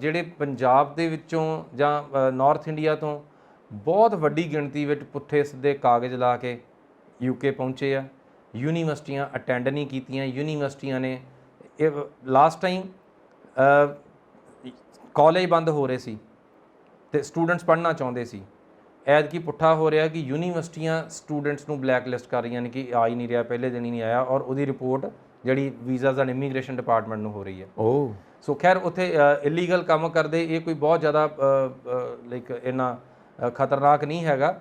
ਜਿਹੜੇ ਪੰਜਾਬ ਦੇ ਵਿੱਚੋਂ ਜਾਂ ਨਾਰਥ ਇੰਡੀਆ ਤੋਂ ਬਹੁਤ ਵੱਡੀ ਗਿਣਤੀ ਵਿੱਚ ਪੁੱਠੇ ਸਿੱਧੇ ਕਾਗਜ਼ ਲਾ ਕੇ ਯੂਕੇ ਪਹੁੰਚੇ ਆ। ਯੂਨੀਵਰਸਿਟੀਆਂ ਅਟੈਂਡ ਨਹੀਂ ਕੀਤੀਆਂ। ਯੂਨੀਵਰਸਿਟੀਆਂ ਨੇ ਲਾਸਟ ਟਾਈਮ ਕਾਲਜ ਬੰਦ ਹੋ ਰਹੇ ਸੀ ਤੇ ਸਟੂਡੈਂਟਸ ਪੜ੍ਹਨਾ ਚਾਹੁੰਦੇ ਸੀ। ਐਤਕੀ ਪੁੱਠਾ ਹੋ ਰਿਹਾ ਕਿ ਯੂਨੀਵਰਸਿਟੀਆਂ ਸਟੂਡੈਂਟਸ ਨੂੰ ਬਲੈਕ ਲਿਸਟ ਕਰ ਰਹੀਆਂ ਨੇ ਕਿ ਆ ਹੀ ਨਹੀਂ ਰਿਹਾ, ਪਹਿਲੇ ਦਿਨ ਹੀ ਨਹੀਂ ਆਇਆ, ਔਰ ਉਹਦੀ ਰਿਪੋਰਟ ਜਿਹੜੀ ਵੀਜ਼ਾਜ਼ ਐਂਡ ਇਮੀਗ੍ਰੇਸ਼ਨ ਡਿਪਾਰਟਮੈਂਟ ਨੂੰ ਹੋ ਰਹੀ ਹੈ। ਓ ਸੋ ਖੈਰ ਉੱਥੇ ਇਲੀਗਲ ਕੰਮ ਕਰਦੇ, ਇਹ ਕੋਈ ਬਹੁਤ ਜ਼ਿਆਦਾ ਲਾਈਕ ਇੰਨਾ ਖਤਰਨਾਕ ਨਹੀਂ ਹੈਗਾ।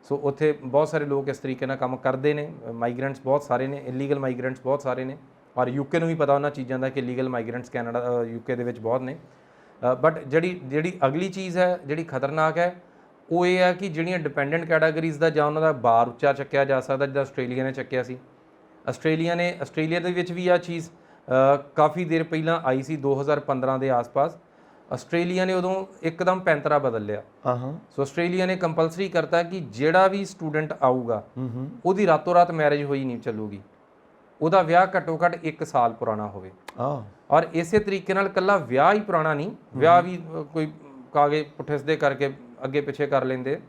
ਸੋ ਉੱਥੇ ਬਹੁਤ ਸਾਰੇ ਲੋਕ ਇਸ ਤਰੀਕੇ ਨਾਲ ਕੰਮ ਕਰਦੇ ਨੇ, ਮਾਈਗਰੈਂਟਸ ਬਹੁਤ ਸਾਰੇ ਨੇ, ਇਲੀਗਲ ਮਾਈਗਰੈਂਟਸ ਬਹੁਤ ਸਾਰੇ ਨੇ, ਔਰ ਯੂਕੇ ਨੂੰ ਵੀ ਪਤਾ ਉਹਨਾਂ ਚੀਜ਼ਾਂ ਦਾ ਕਿ ਇਲੀਗਲ ਮਾਈਗਰੈਂਟਸ ਕੈਨੇਡਾ ਯੂਕੇ ਦੇ ਵਿੱਚ ਬਹੁਤ ਨੇ। ਬਟ ਜਿਹੜੀ ਅਗਲੀ ਚੀਜ਼ ਹੈ ਜਿਹੜੀ ਖਤਰਨਾਕ ਹੈ ਉਹ ਇਹ ਹੈ ਕਿ ਜਿਹੜੀਆਂ ਡਿਪੈਂਡੈਂਟ ਕੈਟਾਗਰੀਜ਼ ਦਾ ਜਾਂ ਉਹਨਾਂ ਦਾ ਬਾਰ ਉੱਚਾ ਚੱਕਿਆ ਜਾ ਸਕਦਾ, ਜਿੱਦਾਂ ਆਸਟ੍ਰੇਲੀਆ ਨੇ ਚੱਕਿਆ ਸੀ। ਆਸਟ੍ਰੇਲੀਆ ਦੇ ਵਿੱਚ ਵੀ ਆ ਚੀਜ਼ ਕਾਫੀ ਦੇਰ ਪਹਿਲਾਂ ਆਈ ਸੀ, 2015 ਦੇ ਆਸ-ਪਾਸ। ਆਸਟ੍ਰੇਲੀਆ ਨੇ ਉਦੋਂ ਇੱਕਦਮ ਪੈਂਤਰਾ ਬਦਲ ਲਿਆ। ਸੋ ਆਸਟ੍ਰੇਲੀਆ ਨੇ ਕੰਪਲਸਰੀ ਕਰਤਾ ਕਿ ਜਿਹੜਾ ਵੀ ਸਟੂਡੈਂਟ ਆਊਗਾ ਉਹਦੀ ਰਾਤੋਂ ਰਾਤ ਮੈਰਿਜ ਹੋਈ ਨਹੀਂ ਚੱਲੂਗੀ, ਉਹਦਾ ਵਿਆਹ ਘੱਟੋ ਘੱਟ 1 ਸਾਲ ਪੁਰਾਣਾ ਹੋਵੇ। ਔਰ ਇਸੇ ਤਰੀਕੇ ਨਾਲ ਇਕੱਲਾ ਵਿਆਹ ਹੀ ਪੁਰਾਣਾ ਨਹੀਂ, ਵਿਆਹ ਵੀ ਕੋਈ ਕਾਗਜ਼ ਪੁੱਠੇ ਸਿੱਧੇ ਕਰਕੇ ਅੱਗੇ ਪਿੱਛੇ ਕਰ ਲੈਂਦੇ।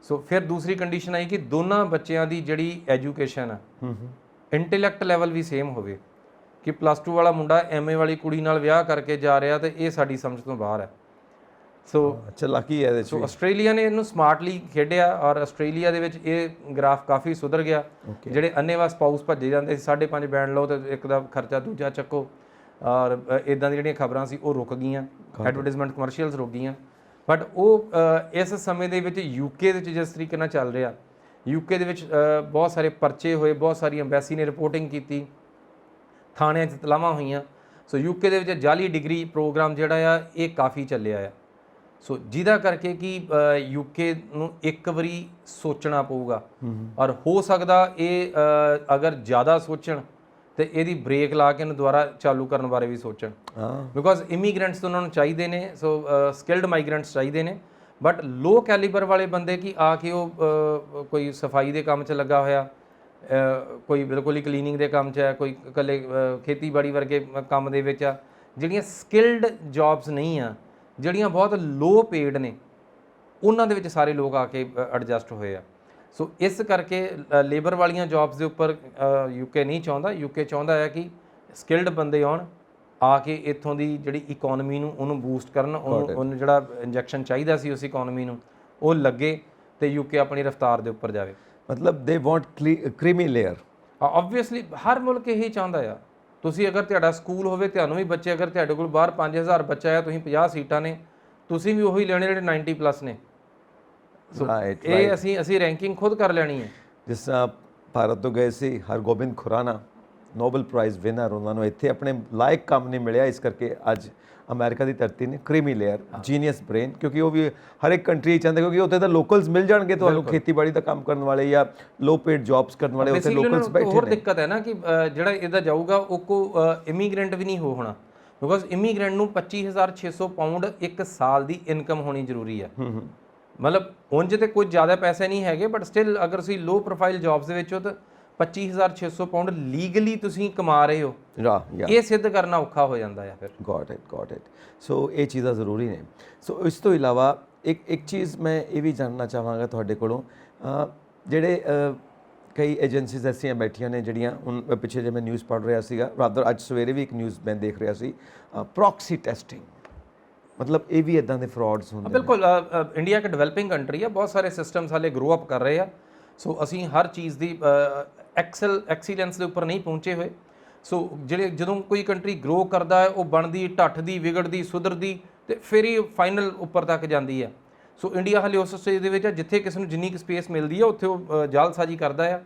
ਸੋ ਫਿਰ ਦੂਸਰੀ ਕੰਡੀਸ਼ਨ ਆਈ ਕਿ ਦੋਨਾਂ ਬੱਚਿਆਂ ਦੀ ਜਿਹੜੀ ਐਜੂਕੇਸ਼ਨ ਹੈ, ਇੰਟੈਲੈਕਟ ਲੈਵਲ ਵੀ ਸੇਮ ਹੋਵੇ, ਕਿ +2 ਵਾਲਾ ਮੁੰਡਾ MA ਵਾਲੀ ਕੁੜੀ ਨਾਲ ਵਿਆਹ ਕਰਕੇ ਜਾ ਰਿਹਾ ਤੇ ਇਹ ਸਾਡੀ ਸਮਝ ਤੋਂ ਬਾਹਰ ਹੈ। ਸੋ ਚਲਾਕੀ ਹੈ ਇਹਦੇ 'ਚ। ਸੋ ਆਸਟ੍ਰੇਲੀਆ ਨੇ ਇਹਨੂੰ ਸਮਾਰਟਲੀ ਖੇਡਿਆ ਔਰ ਆਸਟ੍ਰੇਲੀਆ ਦੇ ਵਿੱਚ ਇਹ ਗ੍ਰਾਫ ਕਾਫੀ ਸੁਧਰ ਗਿਆ। ਜਿਹੜੇ ਅੰਨੇਵਾਹ ਸਪਾਊਸ ਭੱਜੇ ਜਾਂਦੇ ਸੀ, 5.5 ਬੈਂਡ ਲਓ ਤੇ ਇੱਕ ਦਾ ਖਰਚਾ ਦੂਜਾ ਚੱਕੋ, ਔਰ ਇਦਾਂ ਦੀ ਜਿਹੜੀਆਂ ਖਬਰਾਂ ਸੀ ਉਹ ਰੁਕ ਗਈਆਂ, ਐਡਵਰਟਾਈਜ਼ਮੈਂਟ ਕਮਰਸ਼ੀਅਲਸ ਰੁਕ ਗਈਆਂ। ਬਟ ਉਹ ਇਸ ਸਮੇਂ ਦੇ ਵਿੱਚ ਯੂਕੇ ਦੇ ਵਿੱਚ ਜਿਸ ਤਰੀਕੇ ਨਾਲ ਚੱਲ ਰਿਹਾ, ਯੂਕੇ ਦੇ ਵਿੱਚ ਬਹੁਤ ਸਾਰੇ ਪਰਚੇ ਹੋਏ, ਬਹੁਤ ਸਾਰੀ ਐਮਬੈਸੀ ਨੇ ਰਿਪੋਰਟਿੰਗ ਕੀਤੀ, ਥਾਣਿਆਂ 'ਚ ਤਲਾਵਾਂ ਹੋਈਆਂ। ਸੋ ਯੂਕੇ ਦੇ ਵਿੱਚ ਜਾਲੀ ਡਿਗਰੀ ਪ੍ਰੋਗਰਾਮ ਜਿਹੜਾ ਆ ਇਹ ਕਾਫੀ ਚੱਲਿਆ ਆ। ਸੋ ਜਿਹਦਾ ਕਰਕੇ ਕਿ ਯੂਕੇ ਨੂੰ ਇੱਕ ਵਾਰੀ ਸੋਚਣਾ ਪਊਗਾ, ਔਰ ਹੋ ਸਕਦਾ ਇਹ ਅਗਰ ਜ਼ਿਆਦਾ ਸੋਚਣ ਤੇ ਇਹਦੀ ਬ੍ਰੇਕ ਲਾ ਕੇ ਇਹਨੂੰ ਦੁਬਾਰਾ ਚਾਲੂ ਕਰਨ ਬਾਰੇ ਵੀ ਸੋਚਣ। ਬਿਕੋਜ਼ ਇਮੀਗ੍ਰੈਂਟਸ ਤਾਂ ਉਹਨਾਂ ਨੂੰ ਚਾਹੀਦੇ ਨੇ, ਸੋ ਸਕਿਲਡ ਮਾਈਗ੍ਰੈਂਟਸ ਚਾਹੀਦੇ ਨੇ, ਬਟ ਲੋ ਕੈਲੀਬਰ ਵਾਲੇ ਬੰਦੇ ਕਿ ਆ ਕੇ ਉਹ ਕੋਈ ਸਫਾਈ ਦੇ ਕੰਮ 'ਚ ਲੱਗਾ ਹੋਇਆ, ਕੋਈ ਬਿਲਕੁਲ ਹੀ ਕਲੀਨਿੰਗ ਦੇ ਕੰਮ 'ਚ ਹੈ, ਕੋਈ ਇਕੱਲੇ ਖੇਤੀਬਾੜੀ ਵਰਗੇ ਕੰਮ ਦੇ ਵਿੱਚ ਆ, ਜਿਹੜੀਆਂ ਸਕਿਲਡ ਜੌਬਸ ਨਹੀਂ ਆ, ਜਿਹੜੀਆਂ ਬਹੁਤ ਲੋ ਪੇਡ ਨੇ, ਉਹਨਾਂ ਦੇ ਵਿੱਚ ਸਾਰੇ ਲੋਕ ਆ ਕੇ ਐਡਜਸਟ ਹੋਏ ਆ। ਸੋ ਇਸ ਕਰਕੇ ਲੇਬਰ ਵਾਲੀਆਂ ਜੌਬਸ ਦੇ ਉੱਪਰ ਯੂਕੇ ਨਹੀਂ ਚਾਹੁੰਦਾ। ਯੂਕੇ ਚਾਹੁੰਦਾ ਹੈ ਕਿ ਸਕਿਲਡ ਬੰਦੇ ਆਉਣ, ਆ ਕੇ ਇੱਥੋਂ ਦੀ ਜਿਹੜੀ ਇਕੋਨਮੀ ਨੂੰ ਉਹਨੂੰ ਬੂਸਟ ਕਰਨ, ਉਹਨੂੰ ਜਿਹੜਾ ਇੰਜੈਕਸ਼ਨ ਚਾਹੀਦਾ ਸੀ ਉਸ ਇਕੋਨਮੀ ਨੂੰ ਉਹ ਲੱਗੇ ਤੇ ਯੂਕੇ ਆਪਣੀ ਰਫ਼ਤਾਰ ਦੇ ਉੱਪਰ ਜਾਵੇ। ਮਤਲਬ they want creamy layer. Obviously ਹਰ ਮੁਲਕ ਇਹੀ ਚਾਹੁੰਦਾ ਆ। ਤੁਸੀਂ ਅਗਰ ਤੁਹਾਡਾ ਸਕੂਲ ਹੋਵੇ, ਤੁਹਾਨੂੰ ਵੀ ਬੱਚੇ, ਅਗਰ ਤੁਹਾਡੇ ਕੋਲ ਬਾਹਰ 5000 ਬੱਚਾ ਆ, ਤੁਸੀਂ 50 ਸੀਟਾਂ ਨੇ, ਤੁਸੀਂ ਵੀ ਉਹੀ ਲੈਣੇ ਜਿਹੜੇ 90+ ਨੇ। ਸੋ ਇਹ ਅਸੀਂ ਰੈਂਕਿੰਗ ਖੁਦ ਕਰ ਲੈਣੀ ਹੈ। ਜਿਸ ਤਰ੍ਹਾਂ ਭਾਰਤ ਤੋਂ ਗਏ ਸੀ Hargobind Khurana, Nobel prize winner, ਉਹਨਾਂ ਨੂੰ ਇੱਥੇ ਆਪਣੇ ਲਾਇਕ ਕੰਮ ਨਹੀਂ ਮਿਲਿਆ, ਇਸ ਕਰਕੇ ਅੱਜ ਅਮਰੀਕਾ ਦੀ ਧਰਤੀ ਨੇ ਕ੍ਰੀਮੀ ਲੇਅਰ, ਜੀਨੀਅਸ ਬ੍ਰੇਨ, ਕਿਉਂਕਿ ਉਹ ਵੀ ਹਰ ਇੱਕ ਕੰਟਰੀ ਚਾਹੁੰਦੇ, ਕਿਉਂਕਿ ਉੱਥੇ ਤਾਂ ਲੋਕਲਸ ਮਿਲ ਜਾਣਗੇ ਤੁਹਾਨੂੰ, ਖੇਤੀਬਾੜੀ ਦਾ ਕੰਮ ਕਰਨ ਵਾਲੇ ਜਾਂ ਲੋ ਪੇਡ ਜੌਬਸ ਕਰਨ ਵਾਲੇ ਉੱਥੇ ਲੋਕਲਸ ਬੈਠੇ ਨੇ। ਹੋਰ ਦਿੱਕਤ ਹੈ ਨਾ ਕਿ ਜਿਹੜਾ ਇਹਦਾ ਜਾਊਗਾ ਉਹ ਕੋ ਇਮੀਗ੍ਰੈਂਟ ਵੀ ਨਹੀਂ ਹੋਣਾ, ਬਿਕੋਜ਼ ਇਮੀਗ੍ਰੈਂਟ ਨੂੰ 25,600 ਪਾਉਂਡ 1 ਸਾਲ ਦੀ ਇਨਕਮ ਹੋਣੀ ਜ਼ਰੂਰੀ ਹੈ। ਮਤਲਬ ਉਂਝ ਤੇ ਕੁਝ ਜ਼ਿਆਦਾ ਪੈਸੇ ਨਹੀਂ ਹੈਗੇ, ਬਟ ਸਟਿਲ ਅਗਰ ਤੁਸੀਂ ਲੋ ਪ੍ਰੋਫਾਈਲ ਜੌਬਸ ਦੇ ਵਿੱਚ ਹੋ ਤਾਂ 25,600 ਪਾਉਂਡ ਲੀਗਲੀ ਤੁਸੀਂ ਕਮਾ ਰਹੇ ਹੋ, ਇਹ ਸਿੱਧ ਕਰਨਾ ਔਖਾ ਹੋ ਜਾਂਦਾ ਹੈ ਫਿਰ। Got it. ਸੋ ਇਹ ਚੀਜ਼ਾਂ ਜ਼ਰੂਰੀ ਨੇ। ਸੋ ਇਸ ਤੋਂ ਇਲਾਵਾ ਇੱਕ ਚੀਜ਼ ਮੈਂ ਇਹ ਵੀ ਜਾਣਨਾ ਚਾਹਾਂਗਾ ਤੁਹਾਡੇ ਕੋਲੋਂ, ਜਿਹੜੇ ਕਈ ਏਜੰਸੀਜ਼ ਐਸੀਆਂ ਬੈਠੀਆਂ ਨੇ ਜਿਹੜੀਆਂ, ਹੁਣ ਪਿੱਛੇ ਜੇ ਮੈਂ ਨਿਊਜ਼ ਪੜ੍ਹ ਰਿਹਾ ਸੀਗਾ, ਰਾਦਰ ਅੱਜ ਸਵੇਰੇ ਵੀ ਇੱਕ ਨਿਊਜ਼ ਮੈਂ ਦੇਖ ਰਿਹਾ ਸੀ, ਪ੍ਰੋਕਸੀ ਟੈਸਟਿੰਗ, ਮਤਲਬ ਇਹ ਵੀ ਇਦਾਂ ਦੇ ਫਰਾਡਸ ਹੁੰਦੇ ਨੇ। ਬਿਲਕੁਲ, ਇੰਡੀਆ ਇੱਕ ਡਿਵੈਲਪਿੰਗ ਕੰਟਰੀ ਆ, ਬਹੁਤ ਸਾਰੇ ਸਿਸਟਮਸ ਹਾਲੇ ਗਰੋ ਅਪ ਕਰ ਰਹੇ ਆ। ਸੋ ਅਸੀਂ ਹਰ ਚੀਜ਼ ਦੀ ਐਕਸੀਲੈਂਸ ਦੇ ਉੱਪਰ ਨਹੀਂ ਪਹੁੰਚੇ ਹੋਏ। ਸੋ ਜਦੋਂ ਕੋਈ ਕੰਟਰੀ ਗਰੋ ਕਰਦਾ ਹੈ, ਉਹ ਬਣਦੀ, ਢੱਠਦੀ, ਵਿਗੜਦੀ, ਸੁਧਰਦੀ ਤੇ ਫਿਰ ਹੀ ਫਾਈਨਲ ਉੱਪਰ ਤੱਕ ਜਾਂਦੀ ਹੈ। ਸੋ ਇੰਡੀਆ ਹਾਲੇ ਉਸ ਸਟੇਜ ਦੇ ਵਿੱਚ ਹੈ ਜਿੱਥੇ ਕਿਸੇ ਨੂੰ ਜਿੰਨੀ ਕੁ ਸਪੇਸ ਮਿਲਦੀ ਹੈ ਉੱਥੇ ਉਹ ਜਾਲਸਾਜ਼ੀ ਕਰਦਾ ਆ,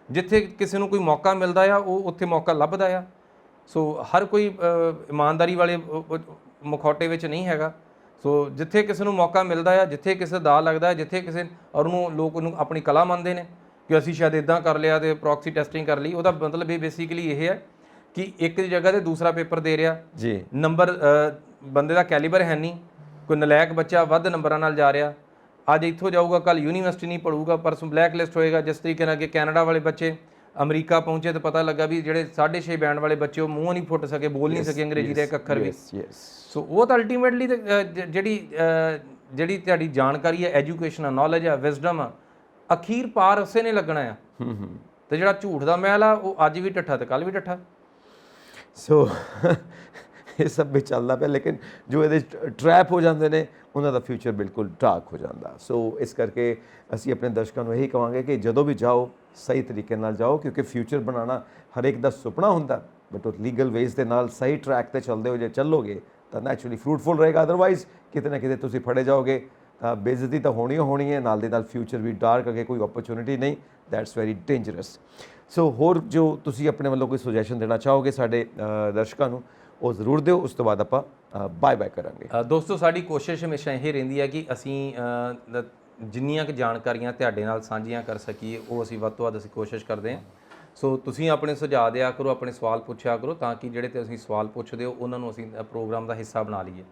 ਜਿੱਥੇ ਕਿਸੇ ਨੂੰ ਕੋਈ ਮੌਕਾ ਮਿਲਦਾ ਆ ਉਹ ਉੱਥੇ ਮੌਕਾ ਲੱਭਦਾ ਆ। ਸੋ ਹਰ ਕੋਈ ਇਮਾਨਦਾਰੀ ਵਾਲੇ ਮੁਖੌਟੇ ਵਿੱਚ ਨਹੀਂ ਹੈਗਾ। ਸੋ ਜਿੱਥੇ ਕਿਸੇ ਨੂੰ ਮੌਕਾ ਮਿਲਦਾ ਆ, ਜਿੱਥੇ ਕਿਸੇ ਦਾ ਲੱਗਦਾ, ਜਿੱਥੇ ਕਿਸੇ ਔਰ ਉਹਨੂੰ ਲੋਕ ਉਹਨੂੰ ਆਪਣੀ ਕਲਾ ਮੰਨਦੇ ਨੇ ਕਿ ਅਸੀਂ ਸ਼ਾਇਦ ਇਦਾਂ ਕਰ ਲਿਆ ਤੇ ਪ੍ਰੋਕਸੀ ਟੈਸਟਿੰਗ ਕਰ ਲਈ। ਉਹਦਾ ਮਤਲਬ ਇਹ ਬੇਸਿਕਲੀ ਇਹ ਹੈ ਕਿ ਇੱਕ ਦੀ ਜਗ੍ਹਾ ਤੇ ਦੂਸਰਾ ਪੇਪਰ ਦੇ ਰਿਹਾ ਜੀ, ਨੰਬਰ ਬੰਦੇ ਦਾ ਕੈਲੀਬਰ ਹੈ ਨਹੀਂ, ਕੋਈ ਨਲਾਇਕ ਬੱਚਾ ਵੱਧ ਨੰਬਰਾਂ ਨਾਲ ਜਾ ਰਿਹਾ, ਅੱਜ ਇੱਥੋਂ ਜਾਊਗਾ, ਕੱਲ ਯੂਨੀਵਰਸਿਟੀ ਨਹੀਂ ਪੜੂਗਾ, ਪਰਸੋਂ ਬਲੈਕ ਲਿਸਟ ਹੋਏਗਾ। ਜਿਸ ਤਰੀਕੇ ਨਾਲ ਕਿ ਕੈਨੇਡਾ ਵਾਲੇ ਬੱਚੇ ਅਮਰੀਕਾ ਪਹੁੰਚੇ ਤਾਂ ਪਤਾ ਲੱਗਾ ਵੀ ਜਿਹੜੇ 6.5 ਬੈਂਡ ਵਾਲੇ ਬੱਚੇ ਉਹ ਮੂੰਹ ਨਹੀਂ ਫੁੱਟ ਸਕੇ, ਬੋਲ ਨਹੀਂ ਸਕੇ ਅੰਗਰੇਜ਼ੀ ਦਾ ਇੱਕ ਅੱਖਰ ਵੀ। ਸੋ ਉਹ ਤਾਂ ਅਲਟੀਮੇਟਲੀ ਜਿਹੜੀ ਤੁਹਾਡੀ ਜਾਣਕਾਰੀ ਹੈ, ਐਜੂਕੇਸ਼ਨ ਆ, ਨੌਲੇਜ ਆ, ਵਿਜ਼ਡਮ ਆ, ਅਖੀਰ ਪਾਰ ਉਸੇ ਨੇ ਲੱਗਣਾ ਆ। ਤੇ ਜਿਹੜਾ ਝੂਠ ਦਾ ਮਹਿਲ ਆ ਉਹ ਅੱਜ ਵੀ ਢੱਠਾ ਤੇ ਕੱਲ ਵੀ ਢੱਠਾ। ਸੋ ਇਹ ਸਭ ਵੀ ਚੱਲਦਾ ਪਿਆ, ਲੇਕਿਨ ਜੋ ਇਹਦੇ ਟਰੈਪ ਹੋ ਜਾਂਦੇ ਨੇ ਉਹਨਾਂ ਦਾ ਫਿਊਚਰ ਬਿਲਕੁਲ ਡਾਰਕ ਹੋ ਜਾਂਦਾ। ਸੋ ਇਸ ਕਰਕੇ ਅਸੀਂ ਆਪਣੇ ਦਰਸ਼ਕਾਂ ਨੂੰ ਇਹੀ ਕਹਾਂਗੇ ਕਿ ਜਦੋਂ ਵੀ ਜਾਓ ਸਹੀ ਤਰੀਕੇ ਨਾਲ ਜਾਓ, ਕਿਉਂਕਿ ਫਿਊਚਰ ਬਣਾਉਣਾ ਹਰੇਕ ਦਾ ਸੁਪਨਾ ਹੁੰਦਾ, ਬਟ ਉਹ ਲੀਗਲ ਵੇਜ਼ ਦੇ ਨਾਲ ਸਹੀ ਟਰੈਕ ਤੇ ਚੱਲਦੇ ਹੋ ਜੇ ਚੱਲੋਗੇ ਤਾਂ ਨੈਚੁਰਲੀ ਫਰੂਟਫੁਲ ਰਹੇਗਾ। ਅਦਰਵਾਈਜ਼ ਕਿਤੇ ਨਾ ਕਿਤੇ ਤੁਸੀਂ ਫੜੇ ਜਾਓਗੇ ਤਾਂ ਬੇਇੱਜ਼ਤੀ ਤਾਂ ਹੋਣੀ ਹੈ, ਨਾਲ ਦੇ ਨਾਲ ਫਿਊਚਰ ਵੀ ਡਾਰਕ, ਅੱਗੇ ਕੋਈ ਓਪਰਚੁਨਿਟੀ ਨਹੀਂ। That's very dangerous. ਸੋ ਹੋਰ ਜੋ ਤੁਸੀਂ ਆਪਣੇ ਵੱਲੋਂ ਕੋਈ ਸੁਜੈਸ਼ਨ ਦੇਣਾ ਚਾਹੋਗੇ ਸਾਡੇ ਦਰਸ਼ਕਾਂ ਨੂੰ ਉਹ ਜ਼ਰੂਰ ਦਿਓ, ਉਸ ਤੋਂ ਬਾਅਦ ਆਪਾਂ ਬਾਏ ਬਾਏ ਕਰਾਂਗੇ। ਦੋਸਤੋ, ਸਾਡੀ ਕੋਸ਼ਿਸ਼ ਹਮੇਸ਼ਾ ਇਹ ਰਹਿੰਦੀ ਹੈ ਕਿ ਅਸੀਂ ਜਿੰਨੀਆਂ ਕੁ ਜਾਣਕਾਰੀਆਂ ਤੁਹਾਡੇ ਨਾਲ ਸਾਂਝੀਆਂ ਕਰ ਸਕੀਏ ਉਹ ਅਸੀਂ ਵੱਧ ਤੋਂ ਵੱਧ ਅਸੀਂ ਕੋਸ਼ਿਸ਼ ਕਰਦੇ ਹਾਂ। ਸੋ ਤੁਸੀਂ ਆਪਣੇ ਸੁਝਾਅ ਦਿਆ ਕਰੋ, ਆਪਣੇ ਸਵਾਲ ਪੁੱਛਿਆ ਕਰੋ, ਤਾਂ ਕਿ ਜਿਹੜੇ ਤੇ ਅਸੀਂ ਸਵਾਲ ਪੁੱਛਦੇ ਹੋ ਉਹਨਾਂ ਨੂੰ ਅਸੀਂ ਪ੍ਰੋਗਰਾਮ ਦਾ ਹਿੱਸਾ ਬਣਾ ਲਈਏ।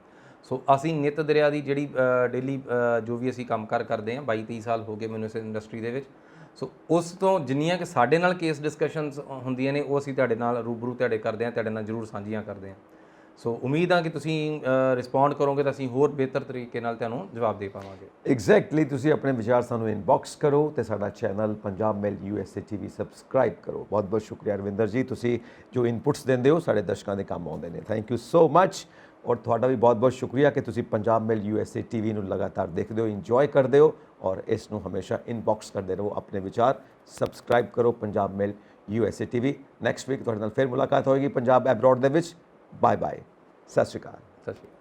ਸੋ ਅਸੀਂ ਨਿਤ ਦਰਿਆ ਦੀ ਜਿਹੜੀ ਡੇਲੀ ਜੋ ਵੀ ਅਸੀਂ ਕੰਮਕਾਰ ਕਰਦੇ ਹਾਂ, 22-23 ਸਾਲ ਹੋ ਗਏ ਮੈਨੂੰ ਇਸ ਇੰਡਸਟਰੀ ਦੇ ਵਿੱਚ। ਸੋ ਉਸ ਤੋਂ ਜਿੰਨੀਆਂ ਕਿ ਸਾਡੇ ਨਾਲ ਕੇਸ ਡਿਸਕਸ਼ਨਸ ਹੁੰਦੀਆਂ ਨੇ ਉਹ ਅਸੀਂ ਤੁਹਾਡੇ ਨਾਲ ਰੂਬਰੂ ਤੁਹਾਡੇ ਕਰਦੇ ਹਾਂ, ਤੁਹਾਡੇ ਨਾਲ ਜ਼ਰੂਰ ਸਾਂਝੀਆਂ ਕਰਦੇ ਹਾਂ। ਸੋ ਉਮੀਦ ਆ ਕਿ ਤੁਸੀਂ ਰਿਸਪੌਂਡ ਕਰੋਗੇ ਤਾਂ ਅਸੀਂ ਹੋਰ ਬਿਹਤਰ ਤਰੀਕੇ ਨਾਲ ਤੁਹਾਨੂੰ ਜਵਾਬ ਦੇ ਪਾਵਾਂਗੇ। ਐਗਜ਼ੈਕਟਲੀ, ਤੁਸੀਂ ਆਪਣੇ ਵਿਚਾਰ ਸਾਨੂੰ ਇਨਬਾਕਸ ਕਰੋ ਤੇ ਸਾਡਾ ਚੈਨਲ ਪੰਜਾਬ ਮੇਲ USA TV ਸਬਸਕ੍ਰਾਈਬ ਕਰੋ। ਬਹੁਤ ਬਹੁਤ ਸ਼ੁਕਰੀਆ ਰਵਿੰਦਰ ਜੀ, ਤੁਸੀਂ ਜੋ ਇਨਪੁਟਸ ਦਿੰਦੇ ਹੋ ਸਾਡੇ ਦਰਸ਼ਕਾਂ ਦੇ ਕੰਮ ਆਉਂਦੇ ਨੇ। ਥੈਂਕ ਯੂ ਸੋ ਮੱਚ। ਔਰ ਤੁਹਾਡਾ ਵੀ ਬਹੁਤ ਬਹੁਤ ਸ਼ੁਕਰੀਆ ਕਿ ਤੁਸੀਂ ਪੰਜਾਬ ਮੇਲ USA TV ਨੂੰ ਲਗਾਤਾਰ ਦੇਖਦੇ ਹੋ, ਇੰਜੋਏ ਕਰਦੇ ਹੋ ਔਰ ਇਸ ਨੂੰ ਹਮੇਸ਼ਾ ਇਨਬਾਕਸ ਕਰਦੇ ਰਹੋ ਆਪਣੇ ਵਿਚਾਰ। ਸਬਸਕ੍ਰਾਈਬ ਕਰੋ ਪੰਜਾਬ ਮੇਲ USA TV। ਨੈਕਸਟ ਵੀਕ ਤੁਹਾਡੇ ਨਾਲ ਫਿਰ ਮੁਲਾਕਾਤ ਹੋਏਗੀ ਪੰਜਾਬ ਐਬਰੋਡ ਦੇ ਵਿੱਚ। ਬਾਏ ਬਾਏ, ਸਤਿ ਸ਼੍ਰੀ ਅਕਾਲ। ਸਤਿ ਸ਼੍ਰੀ ਅਕਾਲ।